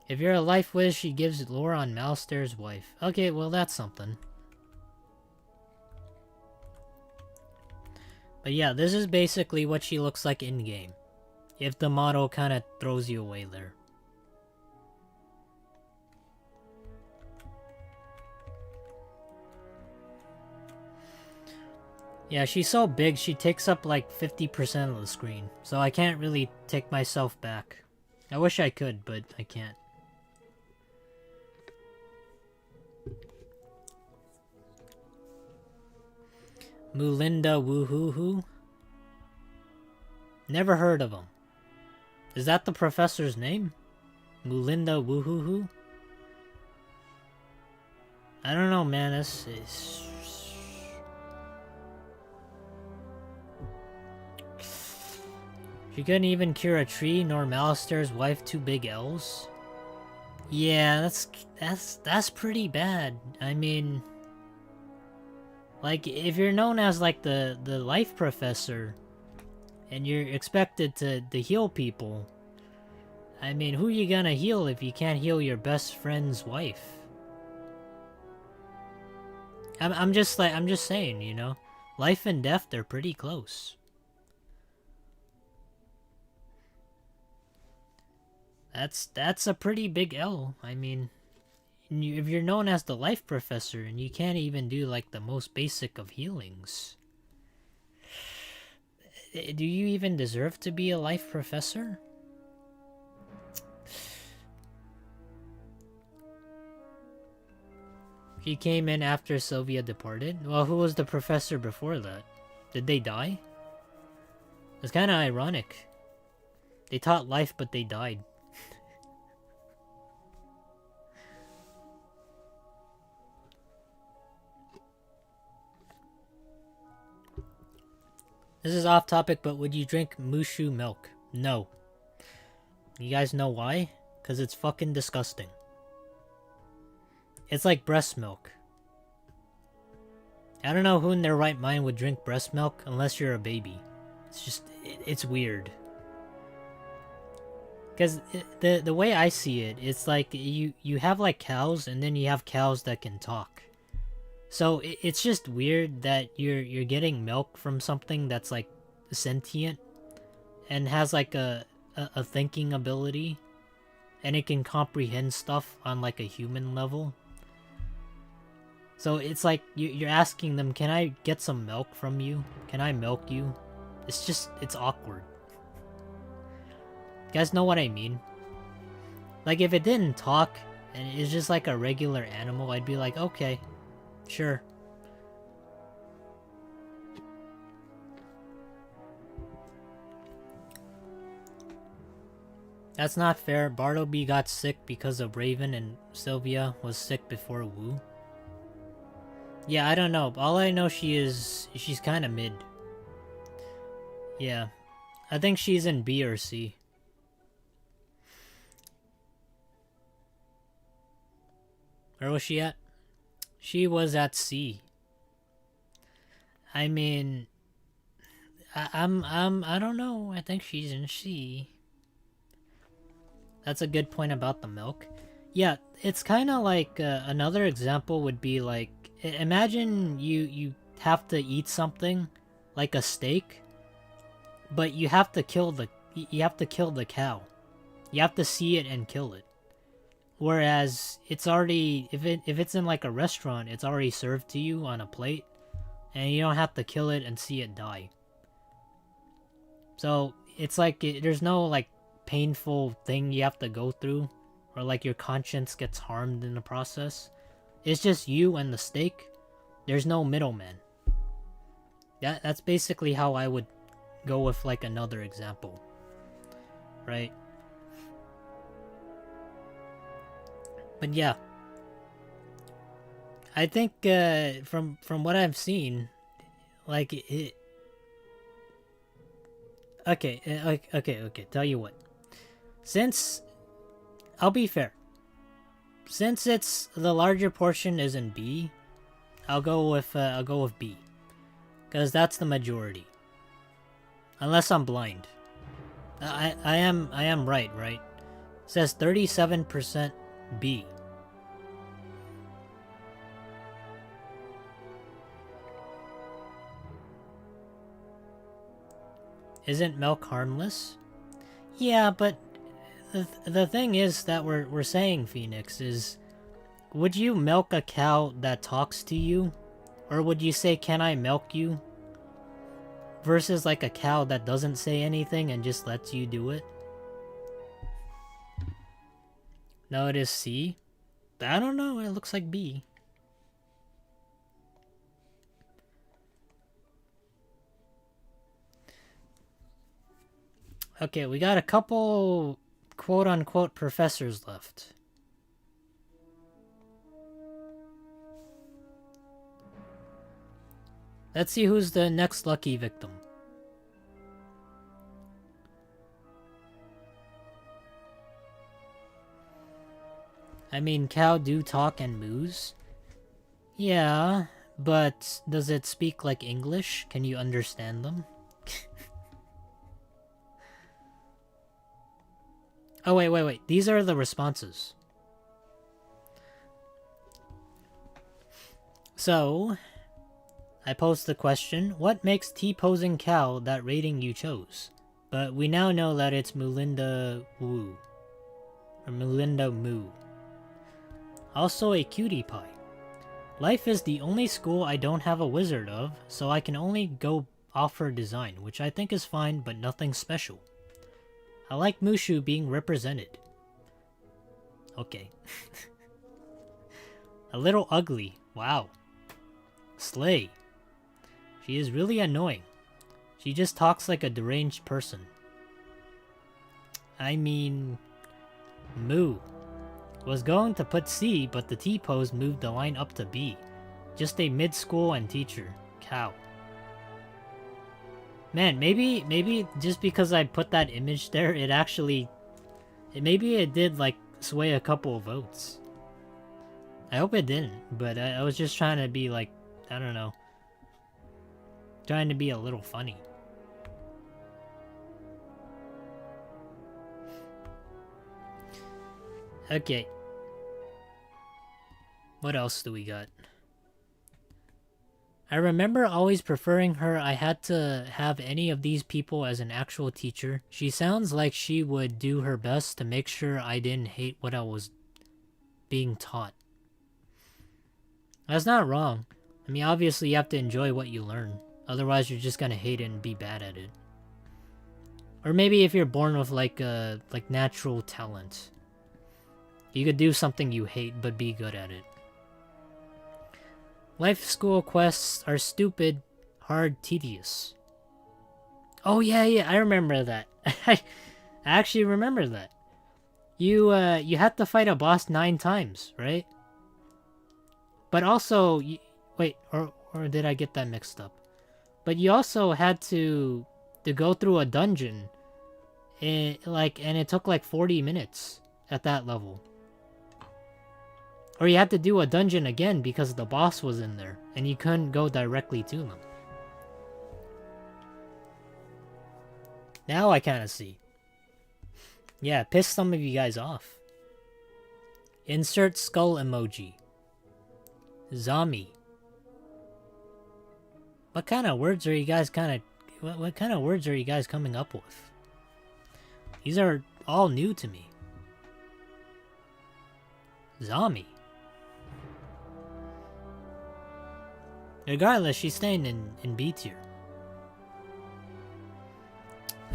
If you're a life whiz, she gives lore on Malster's wife. Okay, well that's something. But yeah, this is basically what she looks like in-game. If the model kind of throws you away there. Yeah, she's so big, she takes up like 50% of the screen. So I can't really take myself back. I wish I could, but I can't. Mulinda Woohoo-hoo? Never heard of him. Is that the professor's name? Mulinda Woohoo-hoo? I don't know, man. This is... She couldn't even cure a tree, nor Malster's wife 2 big L's? Yeah, that's pretty bad. I mean... Like, if you're known as, like, the life professor, and you're expected to heal people, I mean, who you gonna heal if you can't heal your best friend's wife? I'm just saying, you know? Life and death, they're pretty close. That's a pretty big L. I mean... If you're known as the life professor and you can't even do like the most basic of healings, do you even deserve to be a life professor? He came in after Sylvia departed. Well, who was the professor before that? Did they die? It's kind of ironic. They taught life, but they died. This is off topic, but would you drink Mushu milk? No. You guys know why? Because it's fucking disgusting. It's like breast milk. I don't know who in their right mind would drink breast milk unless you're a baby. It's just, it's weird. Because the way I see it, it's like you have like cows, and then you have cows that can talk. So it's just weird that you're getting milk from something that's like sentient and has like a thinking ability, and it can comprehend stuff on like a human level. So it's like you're asking them, can I get some milk from you? Can I milk you? It's awkward. You guys know what I mean? Like if it didn't talk and it's just like a regular animal, I'd be like, okay, sure. That's not fair. Bartleby got sick because of Raven, and Sylvia was sick before Wu. Yeah, I don't know. All I know she's kind of mid. Yeah. I think she's in B or C. Where was she at? She was at C. I mean, I don't know. I think she's in C. That's a good point about the milk. Yeah, it's kind of like another example would be like, imagine you have to eat something like a steak, but you have to kill the cow. You have to see it and kill it. Whereas it's already, if it's in like a restaurant, it's already served to you on a plate, and you don't have to kill it and see it die. So it's like there's no like painful thing you have to go through, or like your conscience gets harmed in the process. It's just you and the steak. There's no middleman. That's basically how I would go with like another example, right? But yeah, I think from what I've seen, like it. Okay. Tell you what. Since I'll be fair, since it's the larger portion is in B, I'll go with B, because that's the majority. Unless I'm blind. I am right? It says 37% B. Isn't milk harmless? Yeah, but the thing is that we're saying, Phoenix, is would you milk a cow that talks to you? Or would you say, can I milk you? Versus like a cow that doesn't say anything and just lets you do it? No, it is C? I don't know, it looks like B. Okay, we got a couple quote-unquote professors left. Let's see who's the next lucky victim. I mean, cow do talk and moos. Yeah, but does it speak like English? Can you understand them? Oh, wait. These are the responses. So, I posed the question, what makes T-posing cow that rating you chose? But we now know that it's Melinda Wu. Or Melinda Moo. Also a cutie pie. Life is the only school I don't have a wizard of, so I can only go off her design, which I think is fine, but nothing special. I like Mushu being represented. Okay. A little ugly. Wow. Slay. She is really annoying. She just talks like a deranged person. I mean... Moo. Was going to put C, but the T-pose moved the line up to B. Just a mid-school and teacher. Cow. Man, maybe just because I put that image there, it actually... maybe it did, like, sway a couple of votes. I hope it didn't, but I was just trying to be, like, I don't know. Trying to be a little funny. Okay. What else do we got? I remember always preferring her. I had to have any of these people as an actual teacher. She sounds like she would do her best to make sure I didn't hate what I was being taught. That's not wrong. I mean, obviously you have to enjoy what you learn. Otherwise you're just gonna hate it and be bad at it. Or maybe if you're born with like natural talent. You could do something you hate but be good at it. Life school quests are stupid, hard, tedious. Oh yeah, I remember that. I actually remember that. You had to fight a boss 9 times, right? But also, wait, or did I get that mixed up? But you also had to go through a dungeon, and it took like 40 minutes at that level. Or you had to do a dungeon again because the boss was in there, and you couldn't go directly to them. Now I kind of see. Yeah, piss some of you guys off. Insert skull emoji. Zombie. What kind of words are you guys what kind of words are you guys coming up with? These are all new to me. Zombie. Regardless, she's staying in B tier.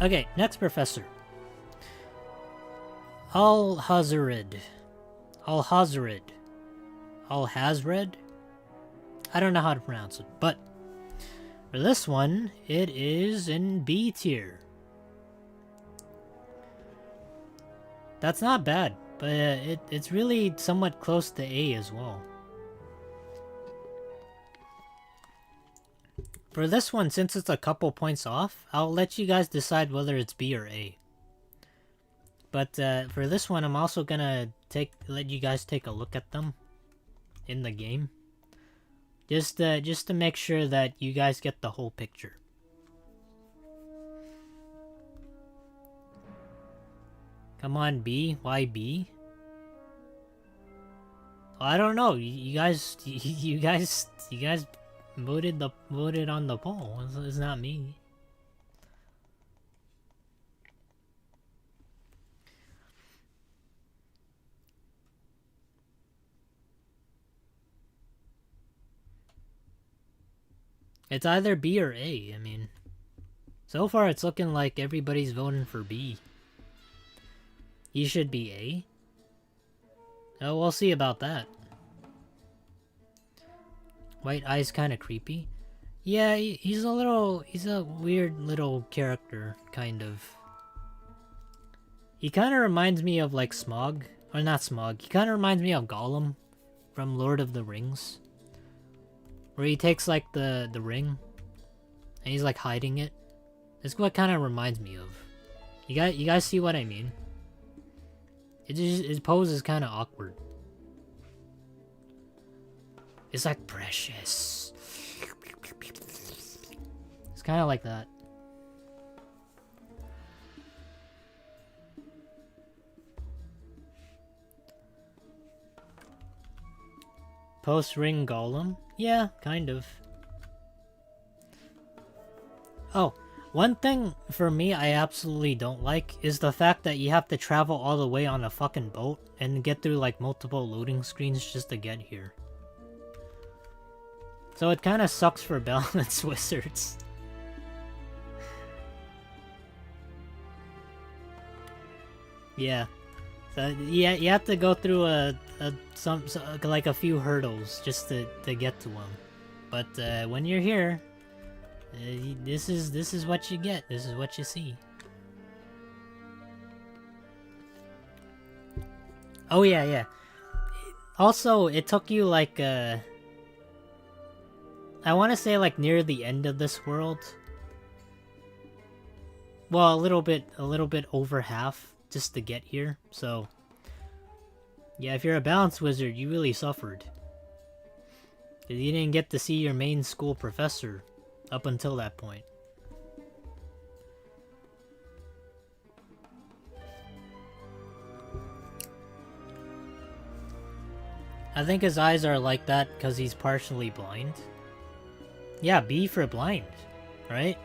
Okay, next professor. Alhazred. Alhazred. Alhazred? I don't know how to pronounce it, but for this one, it is in B tier. That's not bad, but it's really somewhat close to A as well. For this one, since it's a couple points off, I'll let you guys decide whether it's B or A. But for this one, I'm also gonna let you guys take a look at them in the game. Just to make sure that you guys get the whole picture. Come on, B. Why B? Well, I don't know. You guys voted on the poll. It's not me. It's either B or A. I mean, so far it's looking like everybody's voting for B. He should be A. Oh, we'll see about that. White Eye's kind of creepy. Yeah, he's a weird little character, kind of. He kind of reminds me of like Smaug, or not Smaug. He kind of reminds me of Gollum from Lord of the Rings, where he takes like the ring, and he's like hiding it. That's what kind of reminds me of. You guys see what I mean? His pose is kind of awkward. It's like precious. It's kind of like that. Post-ring Golem? Yeah, kind of. Oh, one thing for me I absolutely don't like is the fact that you have to travel all the way on a fucking boat and get through like multiple loading screens just to get here. So it kind of sucks for balanced wizards. Yeah. So yeah, you have to go through like a few hurdles just to get to them. But when you're here, this is what you get. This is what you see. Oh yeah. Also, it took you like I want to say like near the end of this world. Well, a little bit over half just to get here. So yeah, if you're a balanced wizard, you really suffered. 'Cause you didn't get to see your main school professor up until that point. I think his eyes are like that because he's partially blind. Yeah, B for blind, right?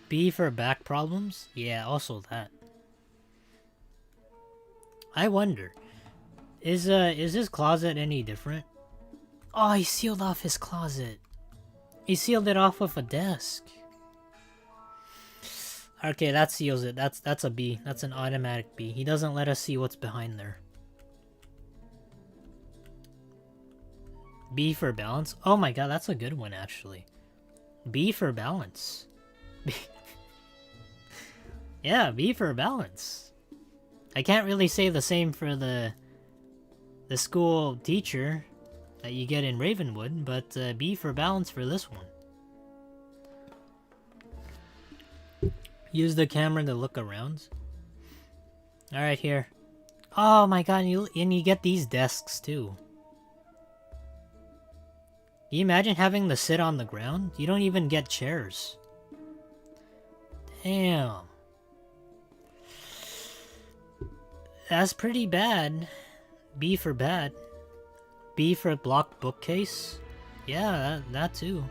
B for back problems? Yeah, also that. I wonder, is his closet any different? Oh, he sealed off his closet. He sealed it off with a desk. Okay, that seals it. That's a B. That's an automatic B. He doesn't let us see what's behind there. B for balance. Oh my god, that's a good one actually. B for balance. Yeah, B for balance. I can't really say the same for the school teacher that you get in Ravenwood, but B for balance for this one. Use the camera to look around. Alright, here. Oh my god, and you get these desks too. Can you imagine having to sit on the ground? You don't even get chairs. Damn. That's pretty bad. B for bad. B for blocked bookcase. Yeah, that too.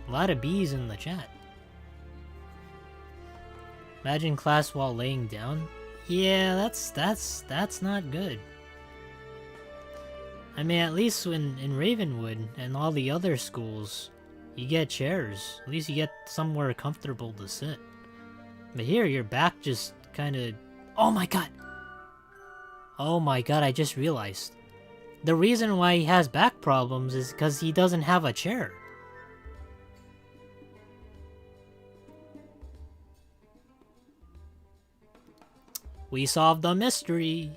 A lot of B's in the chat. Imagine class while laying down. Yeah, that's not good. I mean, at least in Ravenwood and all the other schools, you get chairs. At least you get somewhere comfortable to sit. But here, your back just kind of... Oh my god! Oh my god, I just realized. The reason why he has back problems is because he doesn't have a chair. We solved the mystery.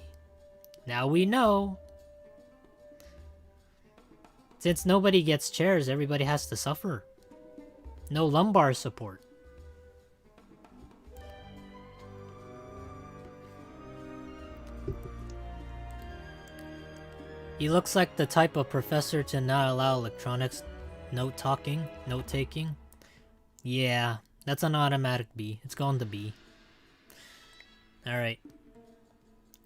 Now we know. Since nobody gets chairs, everybody has to suffer. No lumbar support. He looks like the type of professor to not allow electronics note-taking. Yeah, that's an automatic B. It's going to B. Alright.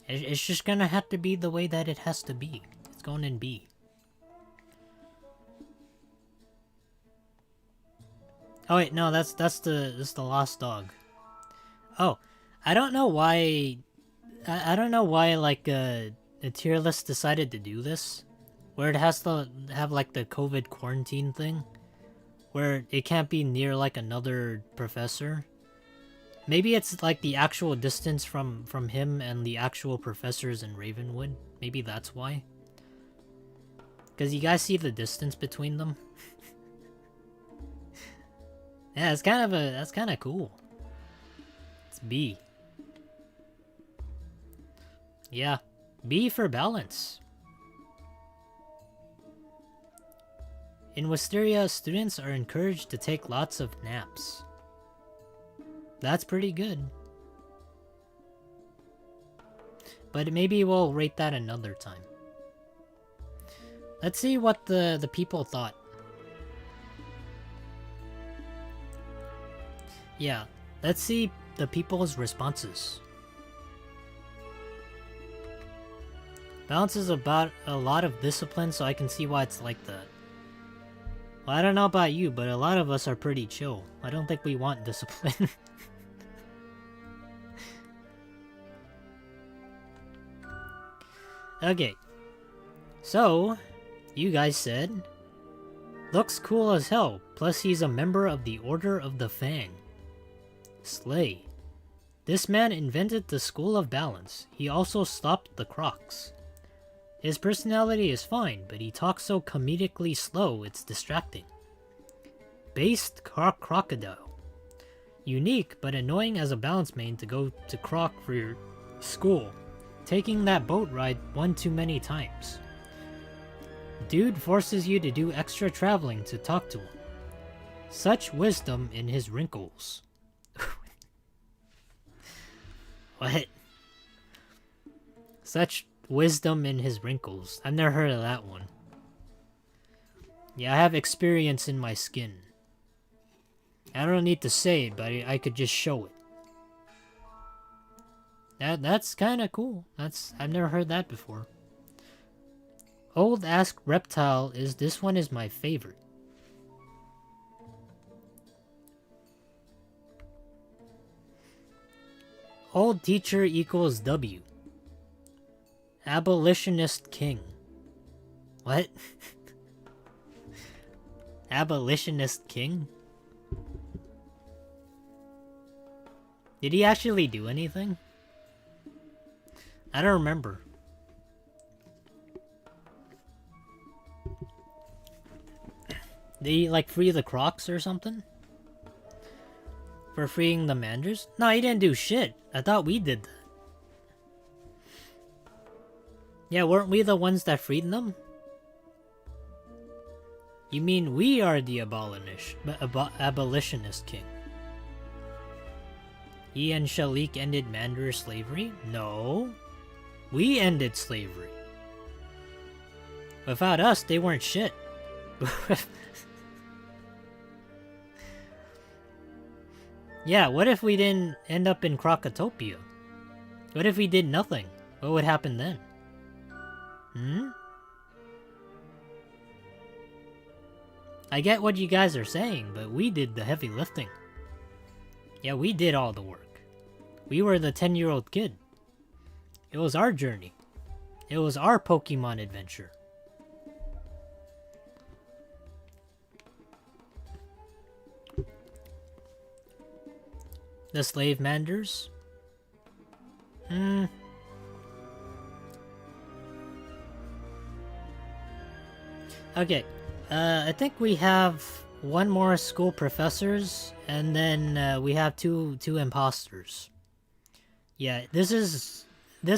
It's just gonna have to be the way that it has to be. It's going in B. Oh wait, no, that's the lost dog. Oh, I don't know why like the tier list decided to do this, where it has to have like the COVID quarantine thing, where it can't be near like another professor. Maybe it's like the actual distance from him and the actual professors in Ravenwood. Maybe that's why. Because you guys see the distance between them? Yeah, that's kind of cool. It's B. Yeah, B for balance. In Wisteria, students are encouraged to take lots of naps. That's pretty good. But maybe we'll rate that another time. Let's see what the people thought. Yeah, let's see the people's responses. Balance is about a lot of discipline, so I can see why it's like that. Well, I don't know about you, but a lot of us are pretty chill. I don't think we want discipline. Okay. So, you guys said... Looks cool as hell, plus he's a member of the Order of the Fang. Slay. This man invented the School of Balance. He also stopped the Crocs. His personality is fine, but he talks so comedically slow it's distracting. Based Crocodile. Unique, but annoying as a balance main to go to Croc for your school. Taking that boat ride one too many times. Dude forces you to do extra traveling to talk to him. Such wisdom in his wrinkles. What? Such wisdom in his wrinkles. I've never heard of that one. Yeah, I have experience in my skin. I don't need to say it, but I could just show it. That's kind of cool. I've never heard that before. Old Ask Reptile is this one is my favorite. Old Teacher equals W. Abolitionist King. What? Abolitionist King? Did he actually do anything? I don't remember. Did he, like, free the Crocs or something? For freeing the Manders? No, he didn't do shit. I thought we did that. Yeah, weren't we the ones that freed them? You mean we are the abolitionist king? He and Shalik ended Mandarin slavery? No. We ended slavery. Without us, they weren't shit. Yeah, what if we didn't end up in Crocotopia? What if we did nothing? What would happen then? I get what you guys are saying, but we did the heavy lifting. Yeah, we did all the work. We were the 10-year-old kid. It was our journey. It was our Pokemon adventure. The slave manders? Okay, I think we have one more school professors, and then we have two imposters. Yeah, this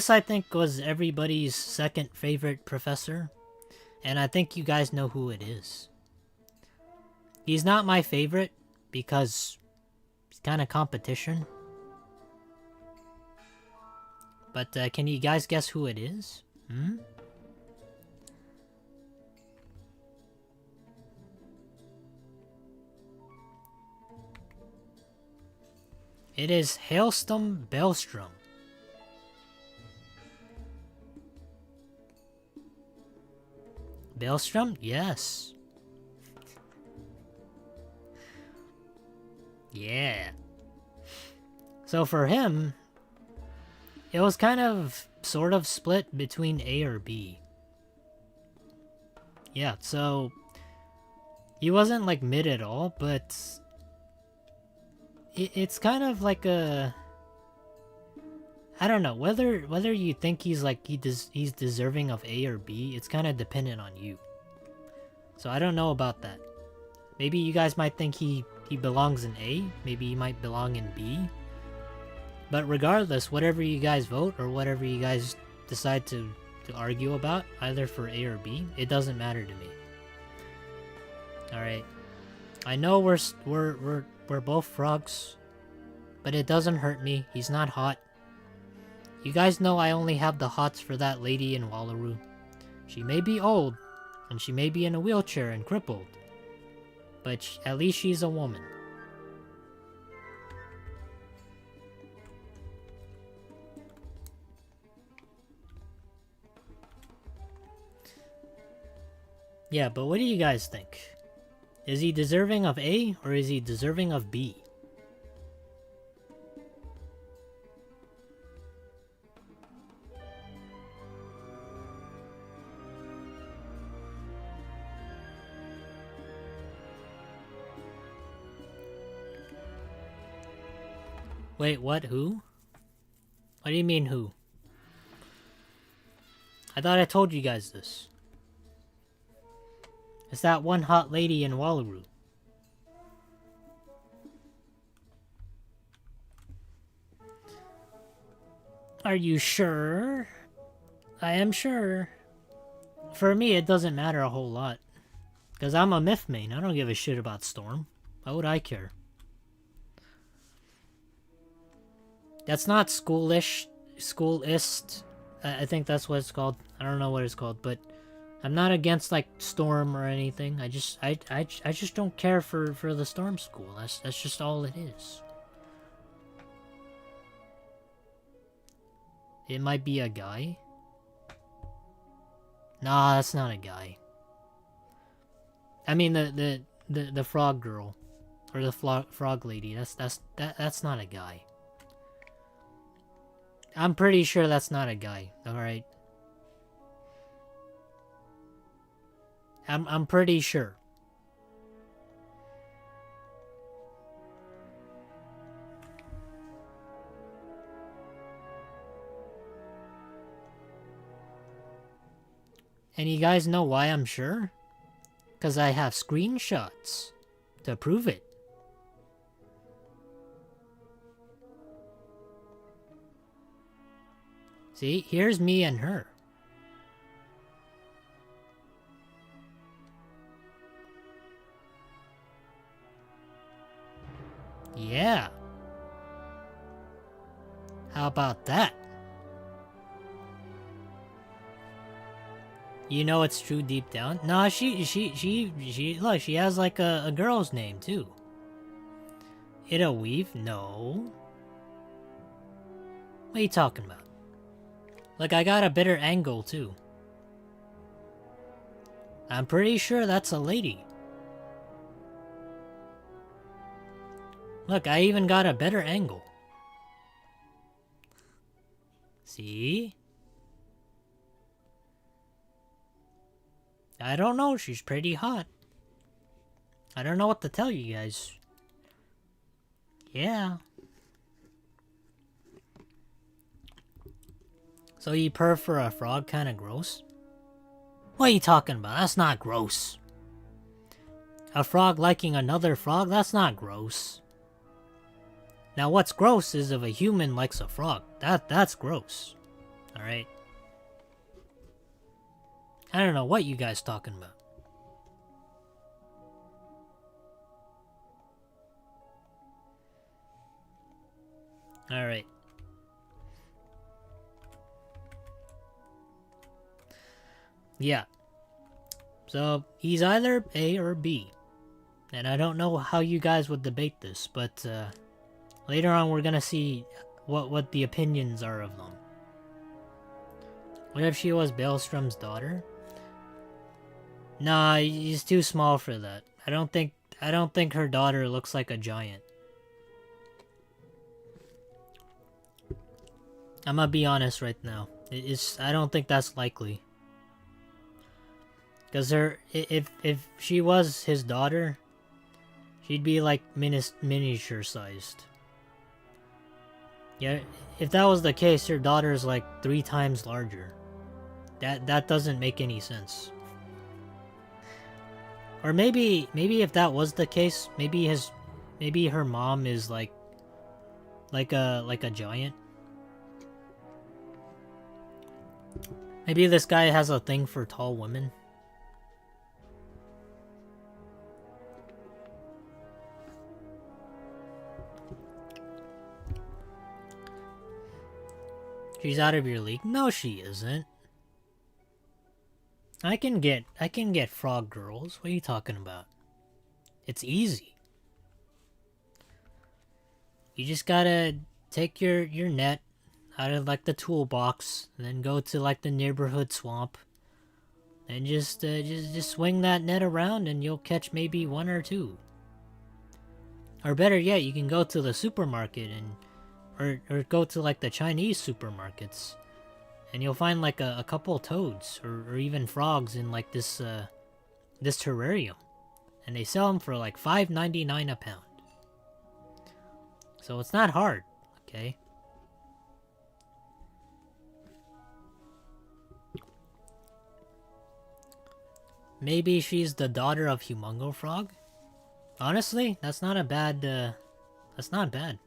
I think was everybody's second favorite professor, and I think you guys know who it is. He's not my favorite because it's kind of competition. But can you guys guess who it is? It is Halston Balestrom. Balestrom? Yes. Yeah. So for him, it was kind of sort of split between A or B. Yeah, so he wasn't like mid at all, but it's kind of like a, I don't know, whether you think he's like he's deserving of A or B, it's kind of dependent on you. So I don't know about that. Maybe you guys might think he belongs in A, maybe he might belong in B. But regardless, whatever you guys vote or whatever you guys decide to argue about, either for A or B, it doesn't matter to me. All right, I know we're both frogs, but it doesn't hurt me. He's not hot. You guys know I only have the hots for that lady in Wallaroo. She may be old, and she may be in a wheelchair and crippled, but at least she's a woman. Yeah, but what do you guys think? Is he deserving of A, or is he deserving of B? Wait, what? Who? What do you mean, who? I thought I told you guys this. It's that one hot lady in Wallaroo. Are you sure? I am sure. For me, it doesn't matter a whole lot. Because I'm a myth main. I don't give a shit about Storm. Why would I care? That's not schoolist. I think that's what it's called. I don't know what it's called, but I'm not against like Storm or anything. I just don't care for the Storm School. That's just all it is. It might be a guy. Nah, that's not a guy. I mean the frog girl, or the frog lady. That's not a guy. I'm pretty sure that's not a guy. All right. I'm pretty sure. And you guys know why I'm sure? Because I have screenshots to prove it. See, here's me and her. Yeah. How about that? You know it's true deep down? Nah, she look, she has like a girl's name too. Ida Weave? No. What are you talking about? Look, I got a better angle too. I'm pretty sure that's a lady. Look, I even got a better angle. See? I don't know, she's pretty hot. I don't know what to tell you guys. Yeah. So you purr for a frog kinda gross? What are you talking about? That's not gross. A frog liking another frog? That's not gross. Now what's gross is if a human likes a frog. That's gross. Alright? I don't know what you guys talking about. Alright. Yeah. So, he's either A or B. And I don't know how you guys would debate this, but later on we're gonna see what the opinions are of them. What if she was Balestrom's daughter? Nah, he's too small for that. I don't think her daughter looks like a giant. I'm gonna be honest right now. I don't think that's likely. Cause if she was his daughter, she'd be like miniature sized. Yeah, if that was the case, her daughter's like 3 times larger. That doesn't make any sense. Or maybe if that was the case, maybe her mom is like a giant. Maybe this guy has a thing for tall women. She's out of your league? No, she isn't. I can get frog girls. What are you talking about? It's easy. You just gotta take your net out of like the toolbox, and then go to like the neighborhood swamp, and just swing that net around, and you'll catch maybe 1 or 2. Or better yet, you can go to the supermarket or go to like the Chinese supermarkets, and you'll find like a couple toads or even frogs in like this terrarium, and they sell them for like $5.99 a pound. So it's not hard, okay? Maybe she's the daughter of Humongo Frog? Honestly, that's not a bad, that's not bad.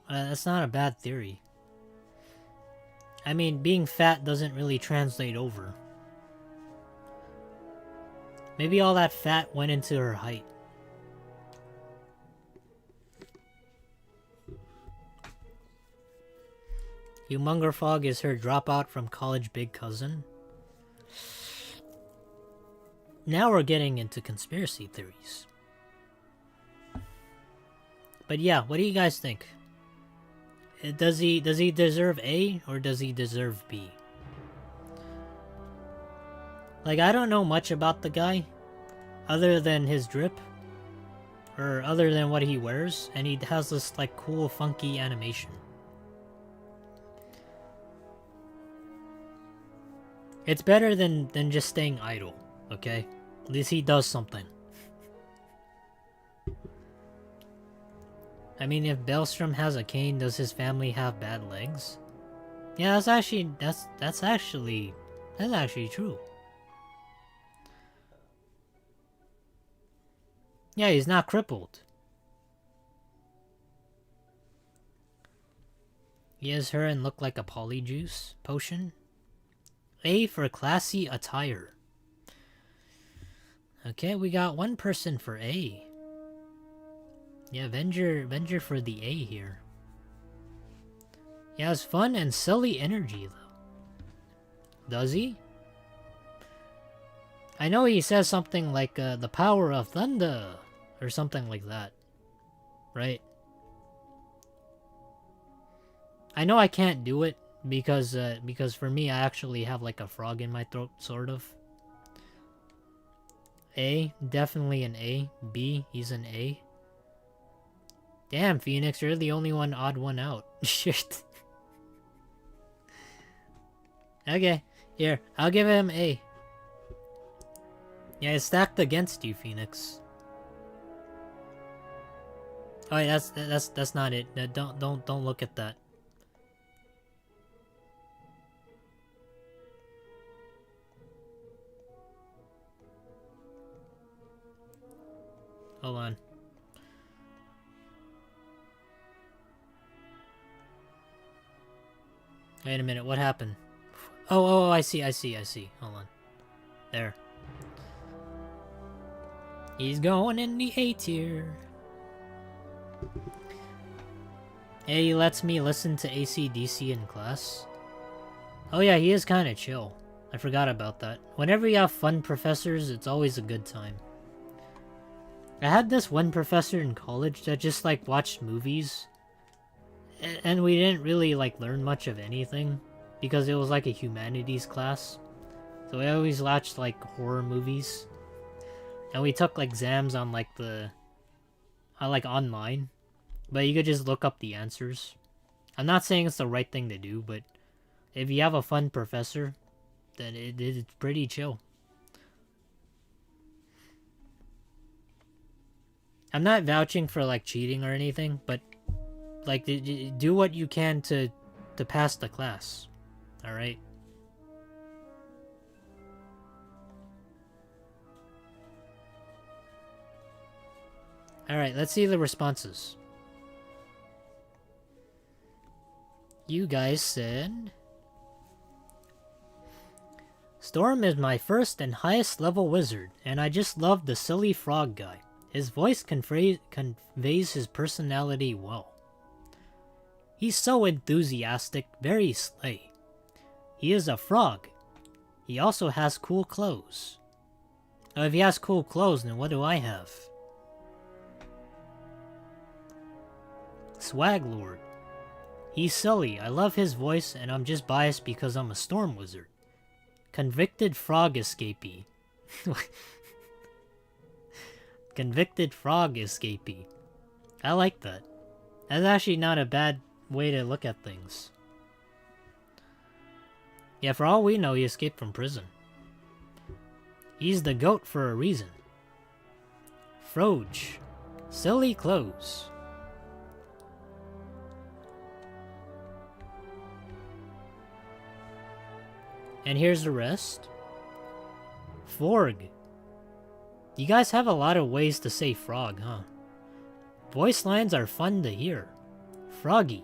That's not a bad theory. I mean, being fat doesn't really translate over. Maybe all that fat went into her height. Humongo Frog is her dropout from college big cousin. Now we're getting into conspiracy theories. But yeah, what do you guys think? Does he deserve A or does he deserve B? Like, I don't know much about the guy other than his drip or other than what he wears, and he has this like cool funky animation. It's better than just staying idle, okay? At least he does something. I mean, if Balestrom has a cane, does his family have bad legs? Yeah, that's actually true. Yeah, he's not crippled. He has her and look like a polyjuice potion. A for classy attire. Okay, we got one person for A. Yeah, Venger for the A here. He has fun and silly energy, though. Does he? I know he says something like, the power of thunder, or something like that. Right? I know I can't do it, because for me, I actually have, like, a frog in my throat, sort of. A, definitely an A. B, he's an A. Damn, Phoenix, you're the only odd one out. Shit. Okay, here, I'll give him A. Yeah, it's stacked against you, Phoenix. Oh, wait, that's not it. Don't look at that. Hold on. Wait a minute, what happened? Oh, I see. Hold on. There. He's going in the A tier. Hey, he lets me listen to AC/DC in class. Oh yeah, he is kind of chill. I forgot about that. Whenever you have fun professors, it's always a good time. I had this one professor in college that just like watched movies. And we didn't really like learn much of anything because it was like a humanities class. So we always watched like horror movies. And we took like exams on like online. But you could just look up the answers. I'm not saying it's the right thing to do, but if you have a fun professor, then it's pretty chill. I'm not vouching for like cheating or anything, but like do what you can to pass the class. All right? All right, let's see the responses. You guys said Storm is my first and highest level wizard, and I just love the silly frog guy. His voice conveys his personality well. He's so enthusiastic, very slay. He is a frog. He also has cool clothes. Oh, if he has cool clothes, then what do I have? Swag Lord. He's silly. I love his voice, and I'm just biased because I'm a storm wizard. Convicted frog escapee. Convicted frog escapee. I like that. That's actually not a bad way to look at things. Yeah, for all we know, he escaped from prison. He's the goat for a reason. Froge. Silly clothes. And here's the rest. Forg. You guys have a lot of ways to say frog, huh? Voice lines are fun to hear. Froggy.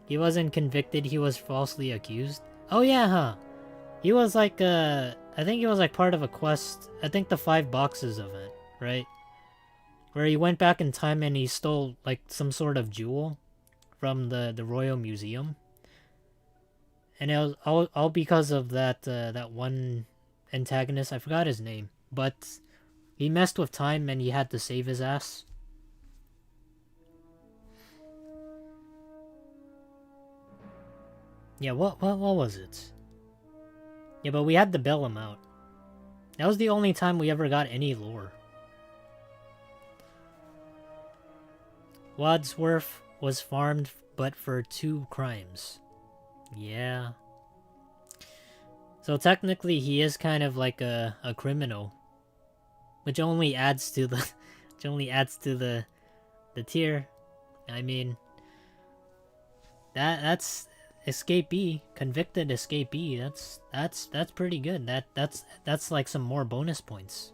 He wasn't convicted, he was falsely accused. Oh yeah, huh? He was like, I think he was like part of a quest. I think the 5 boxes event, right? Where he went back in time and he stole like some sort of jewel from the Royal Museum. And it was all because of that that one antagonist. I forgot his name. But he messed with time and he had to save his ass. Yeah, what was it? Yeah, but we had to bail him out. That was the only time we ever got any lore. Wadsworth was farmed, but for 2 crimes. Yeah. So technically he is kind of like a criminal. Which only adds to the the tier. I mean, that's escapee, convicted escapee. That's pretty good. That's like some more bonus points.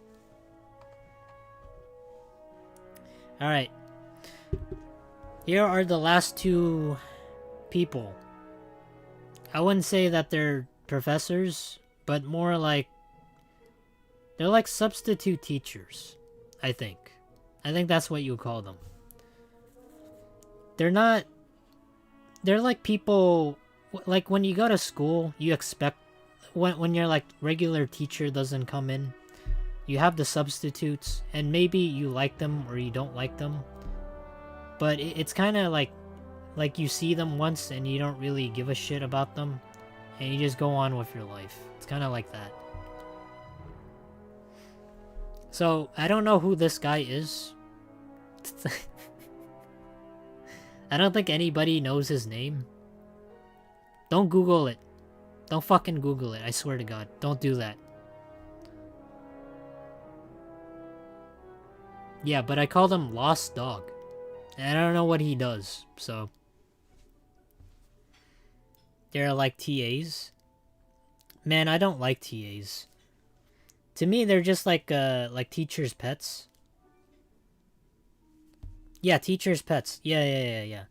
All right. Here are the last 2 people. I wouldn't say that they're professors, but more like they're like substitute teachers, I think. I think that's what you call them. They're like people, like when you go to school, you expect, when your like regular teacher doesn't come in, you have the substitutes, and maybe you like them or you don't like them. But it's kind of like you see them once and you don't really give a shit about them, and you just go on with your life. It's kind of like that. So, I don't know who this guy is. I don't think anybody knows his name. Don't Google it. Don't fucking Google it, I swear to God. Don't do that. Yeah, but I called him Lost Dog. And I don't know what he does, so... They're like TAs. Man, I don't like TAs. To me, they're just like teachers' pets. Yeah, teachers' pets. Yeah.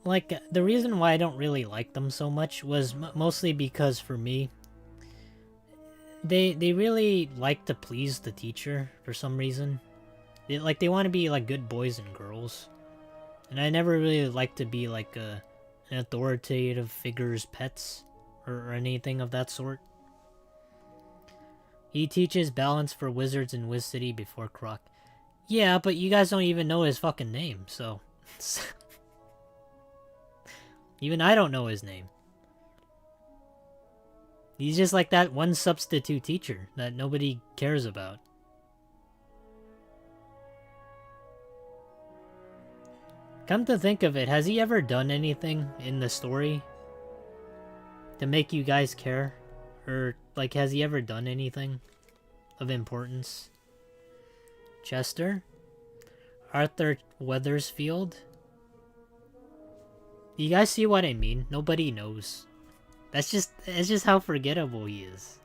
Like, the reason why I don't really like them so much was mostly because, for me, they really like to please the teacher for some reason. They want to be like good boys and girls. And I never really like to be like an authoritative figure's pets or anything of that sort. He teaches balance for wizards in Wiz City before Croc. Yeah, but you guys don't even know his fucking name, so... Even I don't know his name. He's just like that one substitute teacher that nobody cares about. Come to think of it, has he ever done anything in the story to make you guys care? Or, like, has he ever done anything of importance? Chester? Arthur Weathersfield? You guys see what I mean? Nobody knows. It's just how forgettable he is.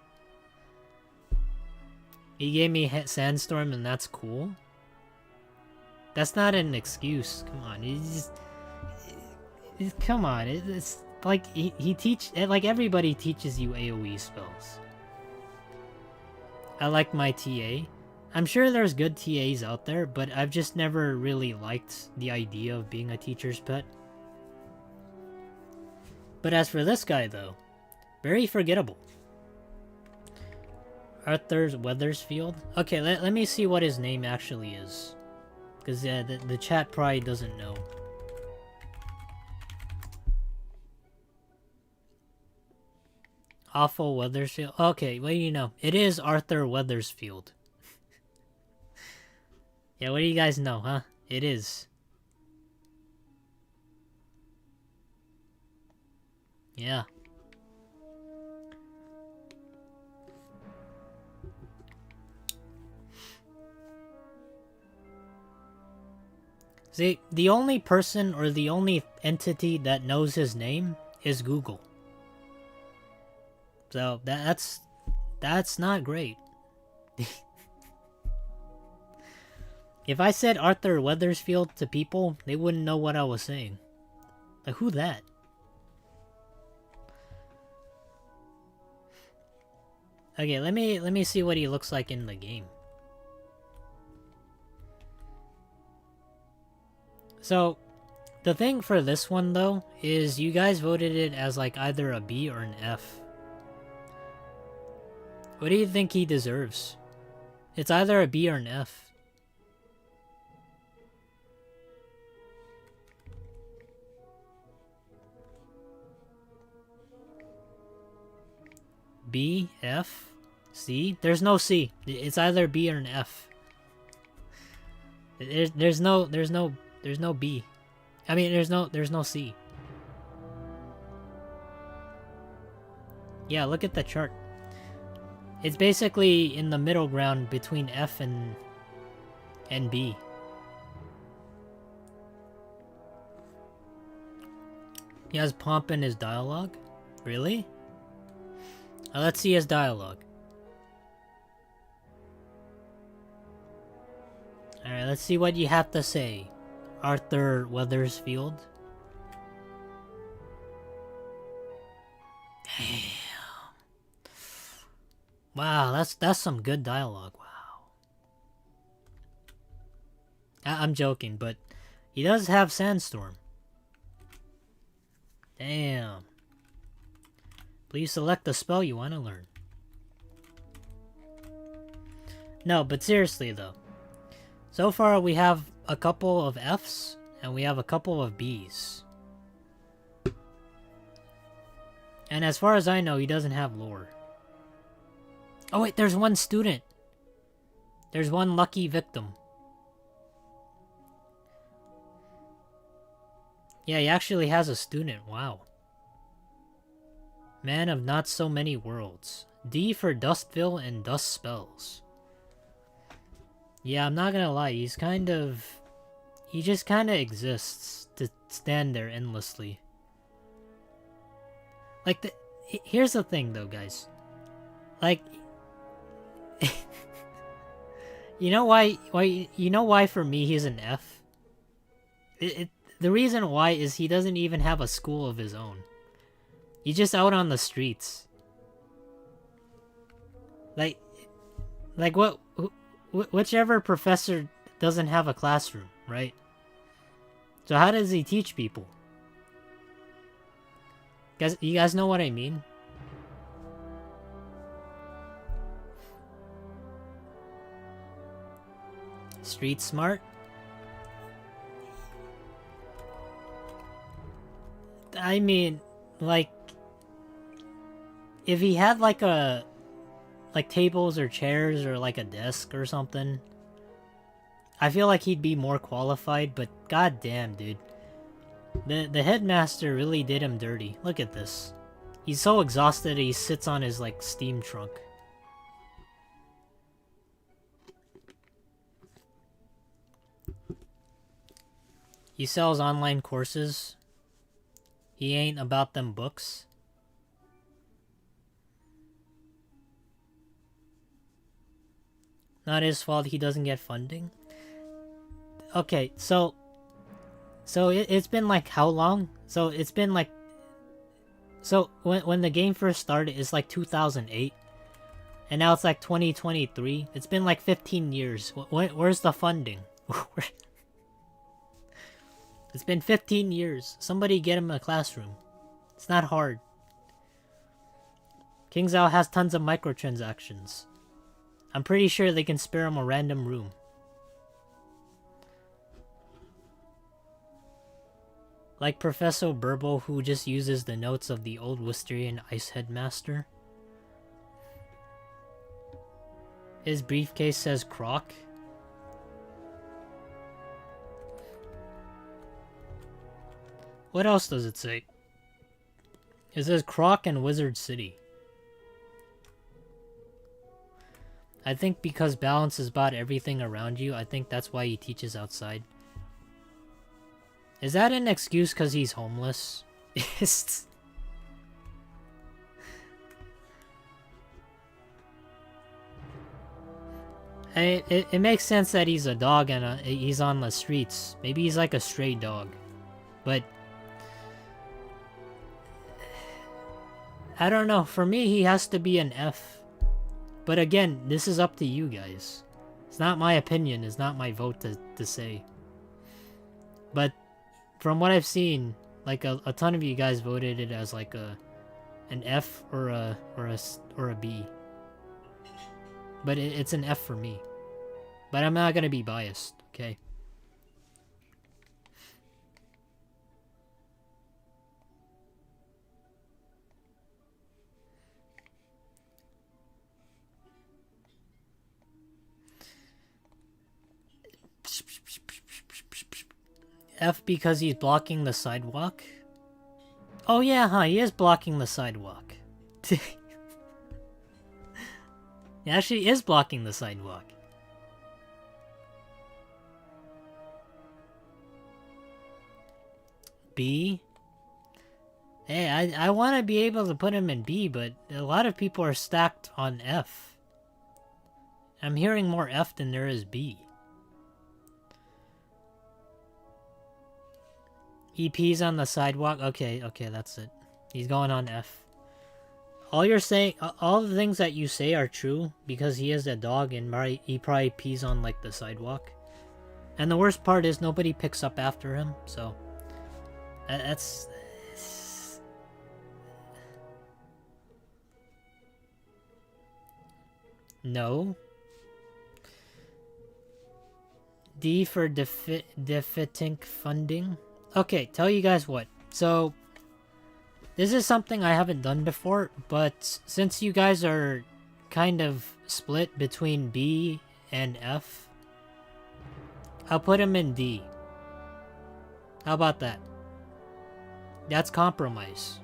He gave me Sandstorm and that's cool. That's not an excuse. Come on, come on. It's like like everybody teaches you AoE spells. I like my TA. I'm sure there's good TAs out there, but I've just never really liked the idea of being a teacher's pet. But as for this guy, though, very forgettable. Arthur Weathersfield? Okay, let me see what his name actually is. Because the chat probably doesn't know. Awful Weathersfield? Okay, what do you know? It is Arthur Weathersfield. Yeah, what do you guys know, huh? It is. Yeah. See, the only person or the only entity that knows his name is Google. So that's not great. If I said Arthur Weathersfield to people, they wouldn't know what I was saying. Like, who that? Okay, let me see what he looks like in the game. So, the thing for this one though is you guys voted it as like either a B or an F. What do you think he deserves? It's either a B or an F. B, F, C. There's no C. It's either B or an F. There's no B. I mean, there's no C. Yeah, look at the chart. It's basically in the middle ground between F and B. He has pomp in his dialogue? Really? Let's see his dialogue. Alright, let's see what you have to say, Arthur Weathersfield. Damn. Wow, that's some good dialogue. Wow. I'm joking, but he does have Sandstorm. Damn. Please select the spell you want to learn. No, but seriously though. So far we have a couple of Fs and we have a couple of Bs. And as far as I know, he doesn't have lore. Oh wait, there's one student. There's one lucky victim. Yeah, he actually has a student. Wow. Man of not so many worlds. D for Dustville and Dust Spells. Yeah, I'm not gonna lie, he's kind of... He just kind of exists to stand there endlessly. Like, here's the thing though, guys. Like... you know why for me he's an F? The reason why is he doesn't even have a school of his own. He's just out on the streets. Like whichever professor doesn't have a classroom, right? So how does he teach people? You guys know what I mean? Street smart? I mean, like, if he had like tables or chairs or like a desk or something, I feel like he'd be more qualified, but goddamn, dude. The headmaster really did him dirty. Look at this. He's so exhausted he sits on his like steam trunk. He sells online courses. He ain't about them books. Not his fault he doesn't get funding. Okay, so it's been like how long? So it's been like... So when the game first started, it's like 2008. And now it's like 2023. It's been like 15 years. Where's the funding? It's been 15 years. Somebody get him a classroom. It's not hard. KingsOwl has tons of microtransactions. I'm pretty sure they can spare him a random room. Like Professor Burble, who just uses the notes of the old Wisterian Ice Headmaster. His briefcase says Croc. What else does it say? It says Croc and Wizard City. I think because balance is about everything around you, I think that's why he teaches outside. Is that an excuse because he's homeless? It makes sense that he's a dog and he's on the streets. Maybe he's like a stray dog. But... I don't know. For me, he has to be an F. But again, this is up to you guys. It's not my opinion. It's not my vote to say. But from what I've seen, like a ton of you guys voted it as like an F or a B. But it's an F for me. But I'm not gonna be biased, okay? F because he's blocking the sidewalk? Oh yeah, huh, he is blocking the sidewalk. He actually is blocking the sidewalk. B? Hey, I want to be able to put him in B, but a lot of people are stacked on F. I'm hearing more F than there is B. He pees on the sidewalk. Okay, that's it. He's going on F. All you're saying, all the things that you say are true because he is a dog and he probably pees on like the sidewalk. And the worst part is nobody picks up after him, so that's. No. D for defeating funding. Okay, tell you guys what. So, this is something I haven't done before, but since you guys are kind of split between B and F, I'll put him in D. How about that? That's compromise.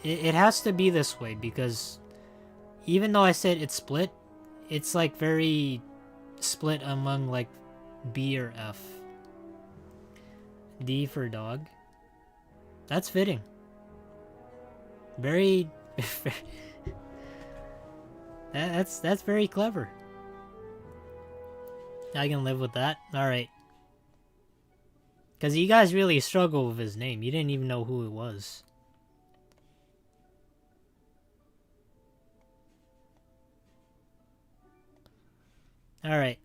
It has to be this way because even though I said it's split, it's like very split among like B or F. D for dog. That's fitting. Very that's very clever. I can live with that. Alright. Because you guys really struggle with his name. You didn't even know who it was. Alright.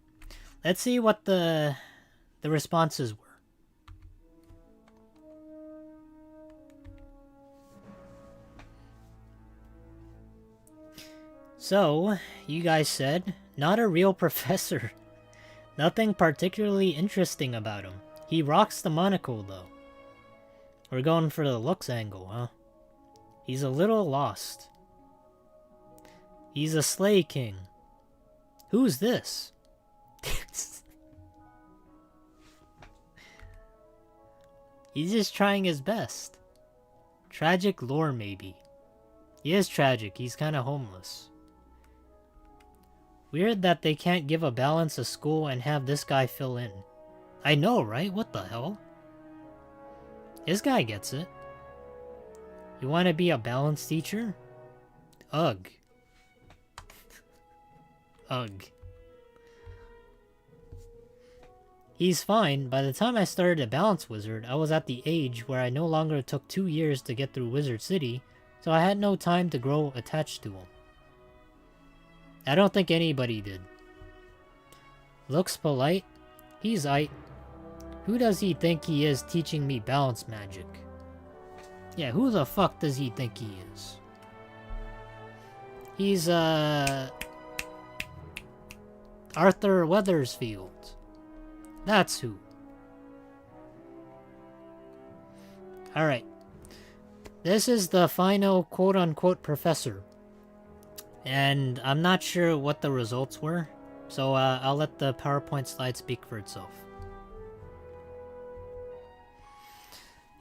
Let's see what the responses were. So, you guys said, not a real professor. Nothing particularly interesting about him. He rocks the monocle, though. We're going for the looks angle, huh? He's a little lost. He's a Slay King. Who's this? He's just trying his best. Tragic lore, maybe. He is tragic. He's kind of homeless. Weird that they can't give a balance a school and have this guy fill in. I know, right? What the hell? This guy gets it. You want to be a balance teacher? Ugh. Ugh. He's fine. By the time I started a balance wizard, I was at the age where I no longer took 2 years to get through Wizard City, so I had no time to grow attached to him. I don't think anybody did. Looks polite. He's aight. Who does he think he is teaching me balance magic? Yeah, who the fuck does he think he is? He's, Arthur Weathersfield. That's who. Alright. This is the final quote-unquote professor. And I'm not sure what the results were, so I'll let the PowerPoint slide speak for itself.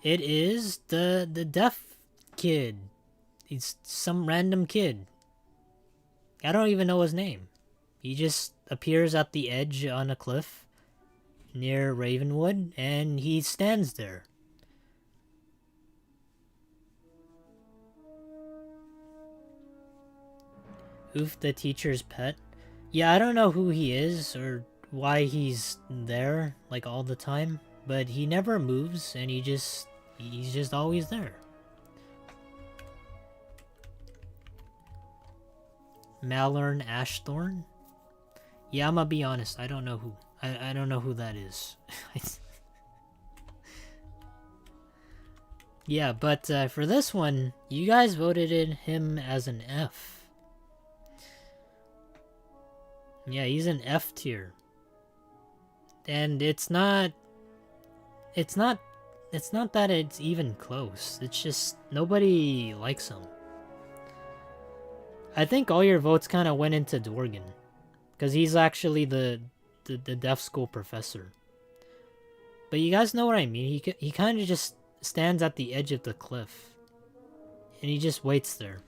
It is the deaf kid. He's some random kid. I don't even know his name. He just appears at the edge on a cliff near Ravenwood, and he stands there. Oof, the teacher's pet. Yeah, I don't know who he is or why he's there like all the time, but he never moves and he's just always there. Malern Ashthorn? Yeah, I'm gonna be honest, I don't know who. I don't know who that is. Yeah, but for this one, you guys voted him as an F. Yeah, he's an F tier. And it's not that it's even close. It's just nobody likes him. I think all your votes kind of went into Dworgyn, because he's actually the the deaf school professor. But you guys know what I mean. He kind of just stands at the edge of the cliff, and he just waits there.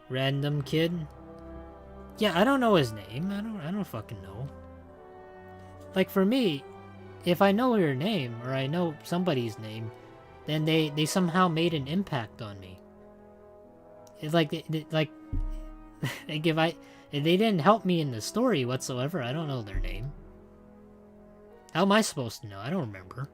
Random kid. Yeah, I don't know his name. I don't fucking know. Like, for me, if I know your name, or I know somebody's name, then they somehow made an impact on me. It's like, like if they didn't help me in the story whatsoever, I don't know their name. How am I supposed to know? I don't remember.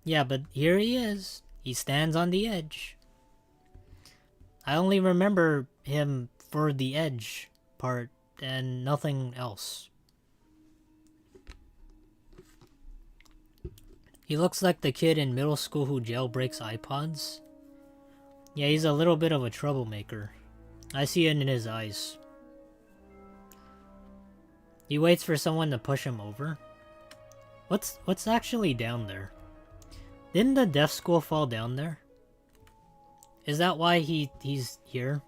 Yeah, but here he is. He stands on the edge. I only remember him for the edge part and nothing else. He looks like the kid in middle school who jailbreaks iPods. Yeah, he's a little bit of a troublemaker. I see it in his eyes. He waits for someone to push him over. What's actually down there? Didn't the deaf school fall down there? Is that why he's here?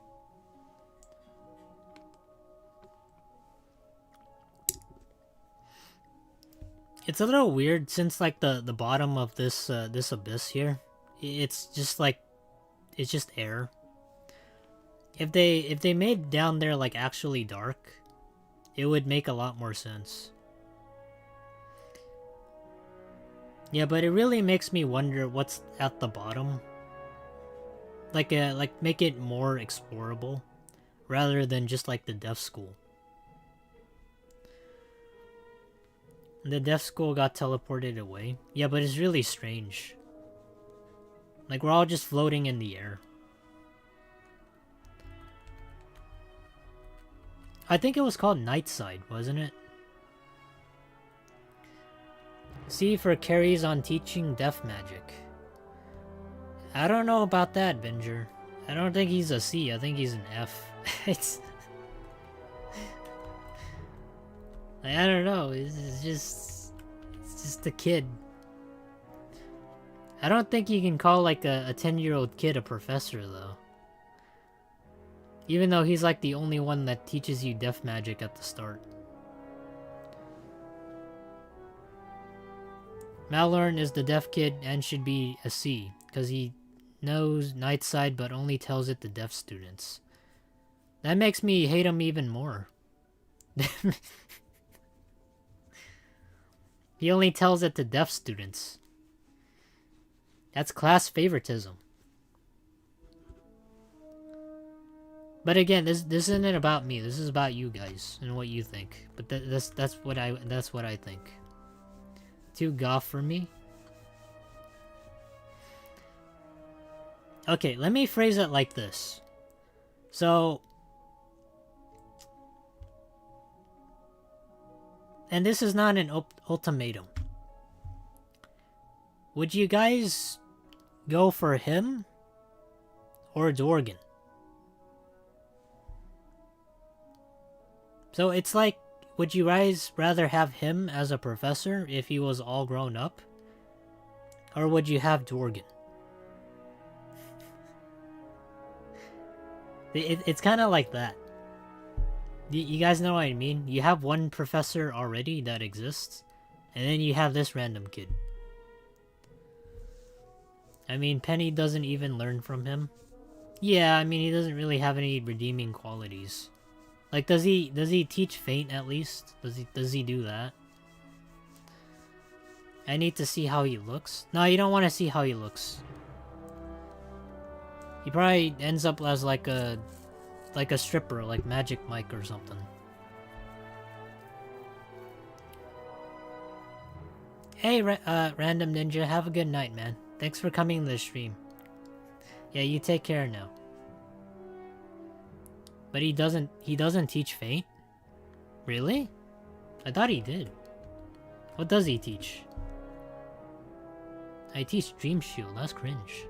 It's a little weird since like the bottom of this this abyss here, it's just like it's just air. If they made down there like actually dark, it would make a lot more sense. Yeah, but it really makes me wonder what's at the bottom. Like make it more explorable rather than just like the deaf school. The deaf school got teleported away. Yeah, but it's really strange. Like, we're all just floating in the air. I think it was called Nightside, wasn't it? C for carries on teaching deaf magic. I don't know about that, Binger. I don't think he's a C, I think he's an F. It's I don't know, it's just a kid. I don't think you can call like a 10-year-old kid a professor though. Even though he's like the only one that teaches you deaf magic at the start. Malorn is the deaf kid and should be a C, because he knows Nightside but only tells it to deaf students. That makes me hate him even more. He only tells it to deaf students. That's class favoritism. But again, this isn't about me. This is about you guys and what you think. But that's what I think. Too goth for me. Okay, let me phrase it like this. So, and this is not an ultimatum. Would you guys go for him or Dworgyn? So it's like, would you guys rather have him as a professor if he was all grown up? Or would you have Dworgyn? It's kind of like that. You guys know what I mean? You have one professor already that exists, and then you have this random kid. I mean, Penny doesn't even learn from him. Yeah, I mean, he doesn't really have any redeeming qualities. Like, does he teach Feint at least? Does he do that? I need to see how he looks. No, you don't want to see how he looks. He probably ends up as like a stripper, like Magic Mike or something. Hey, Random Ninja, have a good night, man. Thanks for coming to the stream. Yeah, you take care now. But he doesn't teach Feint? Really? I thought he did. What does he teach? I teach Dream Shield, that's cringe.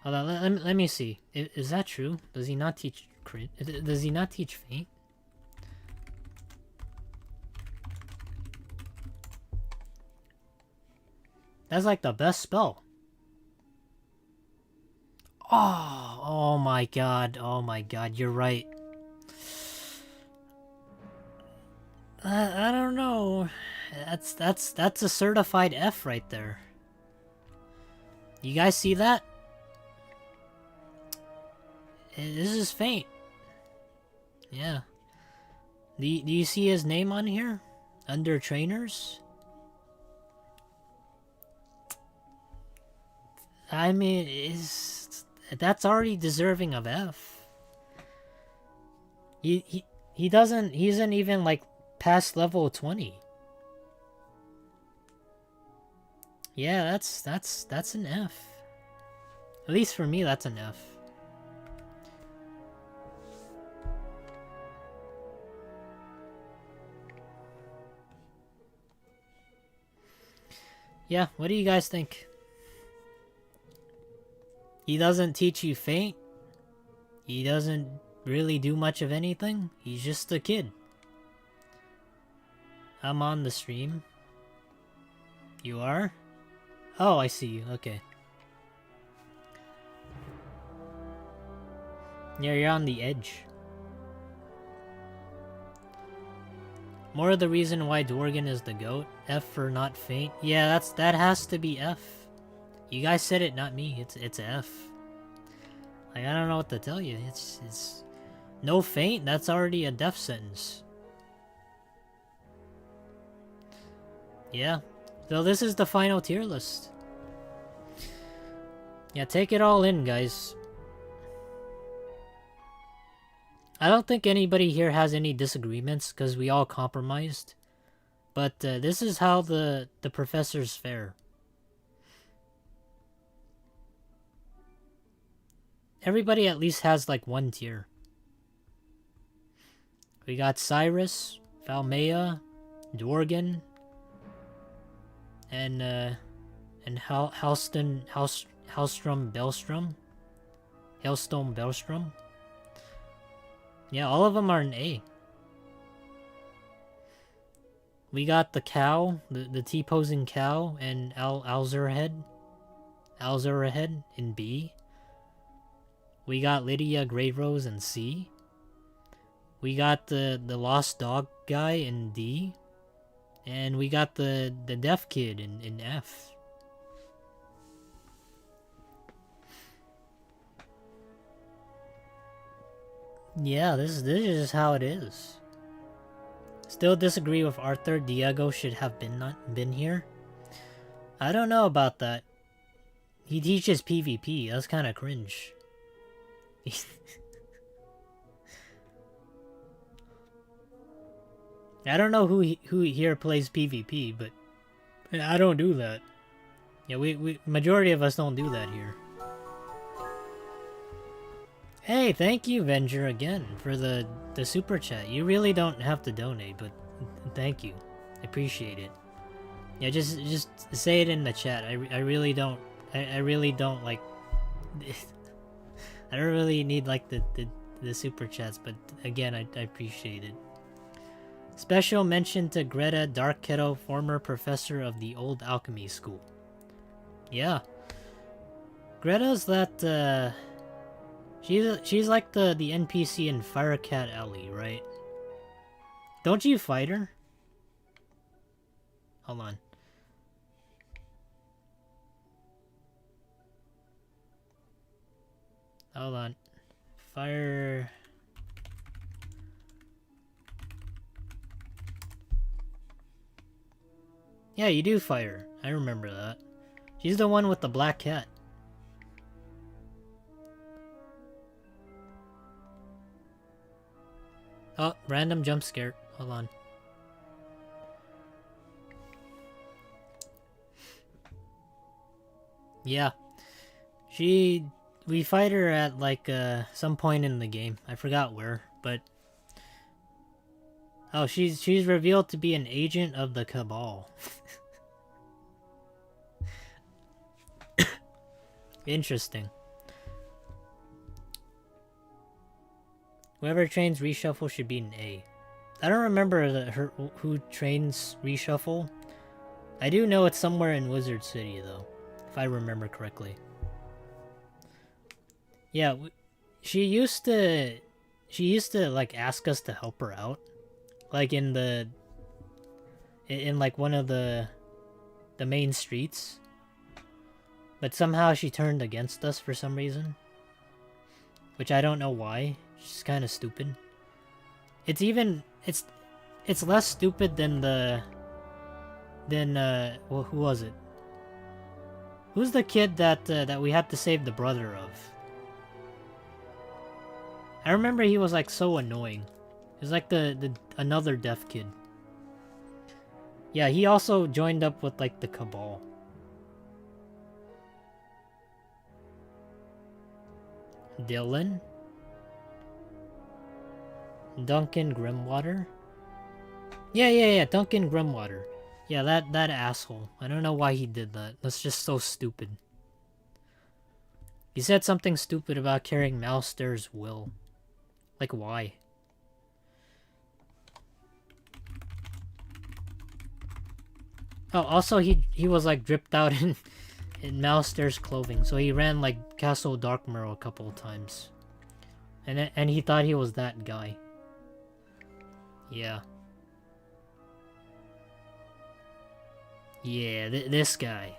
Hold on, let me see. Is that true? Does he not teach crit? Does he not teach feint? That's like the best spell. Oh my god. Oh my god, you're right. I don't know. That's a certified F right there. You guys see that? This is feint. Yeah. Do you see his name on here? Under trainers? I mean, that's already deserving of F. He isn't even like past level 20. Yeah, that's an F. At least for me, that's an F. Yeah, what do you guys think? He doesn't teach you feint. He doesn't really do much of anything. He's just a kid. I'm on the stream. You are? Oh, I see you. Okay. Yeah, you're on the edge. More of the reason why Dworgyn is the GOAT. F for not feint. Yeah, that has to be F. You guys said it, not me. It's F. Like, I don't know what to tell you. It's no feint. That's already a death sentence. Yeah. So this is the final tier list. Yeah, take it all in, guys. I don't think anybody here has any disagreements because we all compromised. But this is how the professors fare. Everybody at least has like one tier. We got Cyrus, Falmea, Dworgyn, and Halston Balestrom. Halston Balestrom. Yeah, all of them are an A. We got the cow, the T-posing cow, and Alhazred in B. We got Lydia Greyrose in C. We got the lost dog guy in D. And we got the deaf kid in F. Yeah, this is just how it is. Still disagree with Arthur. Diego should have been here. I don't know about that. He teaches PvP. That's kind of cringe. I don't know who here plays PvP, but I don't do that. Yeah, we majority of us don't do that here. Hey, thank you, Venger, again, for the super chat. You really don't have to donate, but thank you. I appreciate it. Yeah, just say it in the chat. I really don't. I really don't like. I don't really need like the super chats, but again, I appreciate it. Special mention to Greta Darkketo, former professor of the old alchemy school. Yeah, Greta's that. She's like the NPC in Firecat Alley, right? Don't you fight her? Hold on. Hold on. Fire... Yeah, you do fight her. I remember that. She's the one with the black cat. Oh, random jump scare. Hold on. Yeah. We fight her at like some point in the game. I forgot where, but oh, she's revealed to be an agent of the Cabal. Interesting. Whoever trains reshuffle should be an A. I don't remember who trains reshuffle. I do know it's somewhere in Wizard City though, if I remember correctly. Yeah, she used to like ask us to help her out, like in like one of the main streets. But somehow she turned against us for some reason, which I don't know why. She's kind of stupid. It's less stupid than well, who was it? Who's the kid that we had to save the brother of? I remember he was like so annoying. He was like the another deaf kid. Yeah, he also joined up with like the Cabal. Dylan? Duncan Grimwater? Yeah, Duncan Grimwater. Yeah, that asshole. I don't know why he did that. That's just so stupid. He said something stupid about carrying Malster's will. Like, why? Oh, also he was like dripped out in Malster's clothing, so he ran like Castle Darkmerle a couple of times. And he thought he was that guy. Yeah. Yeah, this guy.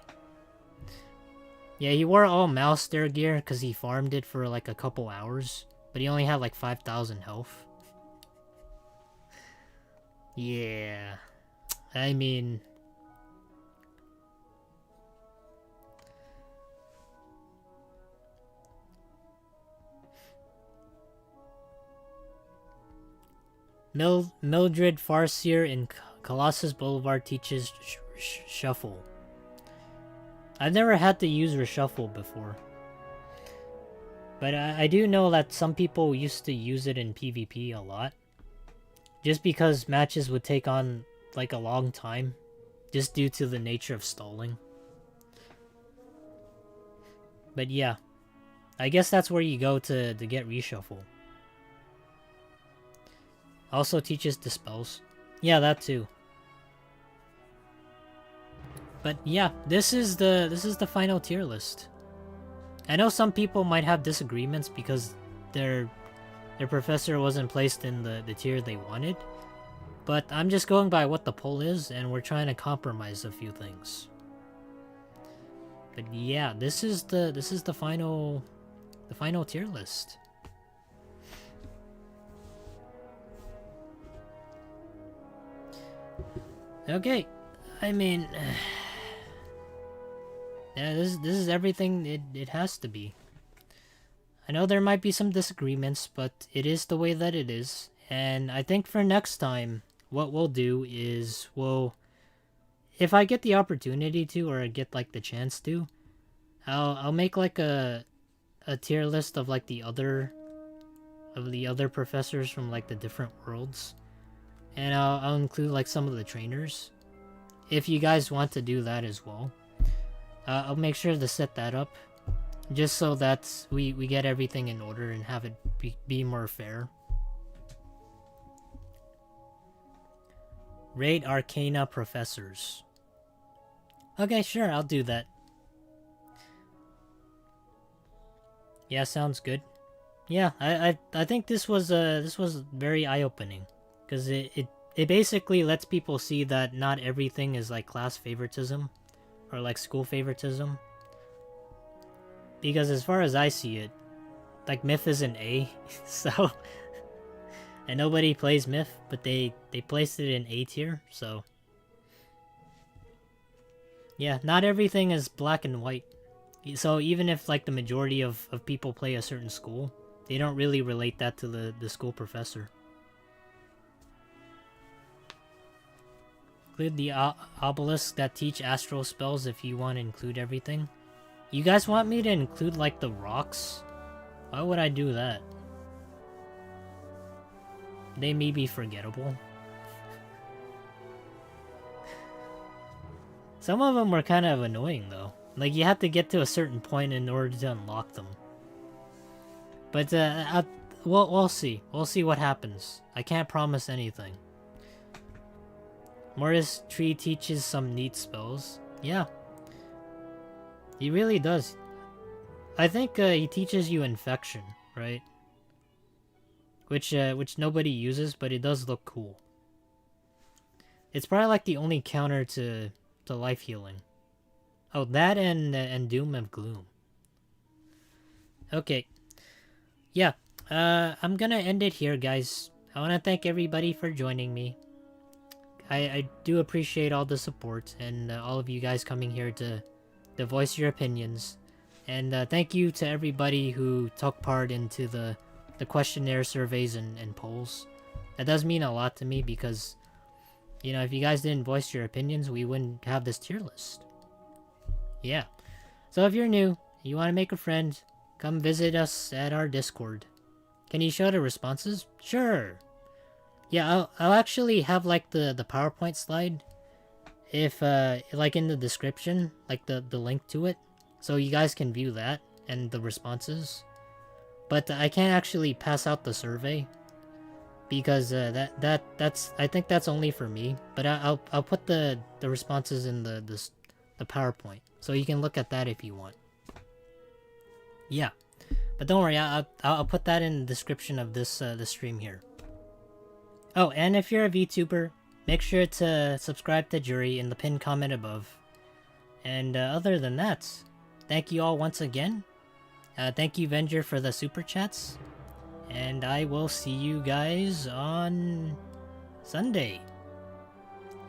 Yeah, he wore all Malster gear because he farmed it for like a couple hours, but he only had like 5,000 health. Yeah. I mean... Mildred Farseer in Colossus Boulevard teaches Shuffle. I've never had to use Reshuffle before. But I do know that some people used to use it in PvP a lot. Just because matches would take on like a long time. Just due to the nature of stalling. But yeah. I guess that's where you go to get Reshuffle. Also teaches Dispels. Yeah, that too. But yeah, this is the final tier list. I know some people might have disagreements because their professor wasn't placed in the tier they wanted. But I'm just going by what the poll is, and we're trying to compromise a few things. But yeah, this is the final tier list. Okay, I mean, yeah, this is everything it has to be. I know there might be some disagreements, but it is the way that it is. And I think for next time, what we'll do is if I get the opportunity to, or I get like the chance to, I'll make like a tier list of like the other professors from like the different worlds. And I'll include like some of the trainers. If you guys want to do that as well. I'll make sure to set that up. Just so that we get everything in order and have it be more fair. Raid Arcana Professors. Okay, sure, I'll do that. Yeah, sounds good. Yeah, I think this was very eye-opening. Because it basically lets people see that not everything is like class favoritism or like school favoritism. Because as far as I see it, like Myth is an A, so and nobody plays Myth, but they placed it in A tier, so yeah, not everything is black and white. So even if like the majority of people play a certain school, they don't really relate that to the school professor. Include the obelisks that teach astral spells if you want to include everything. You guys want me to include like the rocks? Why would I do that? They may be forgettable. Some of them were kind of annoying though. Like you have to get to a certain point in order to unlock them. But we'll see. We'll see what happens. I can't promise anything. Mortis Tree teaches some neat spells. Yeah. He really does. I think he teaches you infection, right? Which nobody uses, but it does look cool. It's probably like the only counter to life healing. Oh, that and Doom and Gloom. Okay. Yeah. I'm gonna end it here, guys. I want to thank everybody for joining me. I do appreciate all the support and all of you guys coming here to voice your opinions. And thank you to everybody who took part into the questionnaire surveys and polls. That does mean a lot to me because, you know, if you guys didn't voice your opinions, we wouldn't have this tier list. Yeah. So if you're new, you want to make a friend, come visit us at our Discord. Can you show the responses? Sure. Yeah, I'll actually have like the PowerPoint slide if like in the description, like the link to it, so you guys can view that and the responses. But I can't actually pass out the survey because that's I think that's only for me. But I'll put the responses in the PowerPoint, so you can look at that if you want. Yeah, but don't worry, I'll put that in the description of this the stream here. Oh, and if you're a VTuber, make sure to subscribe to Jury in the pinned comment above. And other than that, thank you all once again. Thank you, Venger, for the super chats. And I will see you guys on Sunday.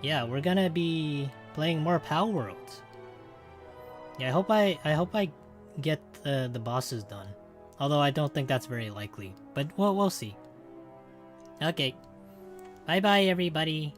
Yeah, we're gonna be playing more Pal World. Yeah, I hope I get the bosses done. Although I don't think that's very likely. But we'll see. Okay. Bye-bye, everybody.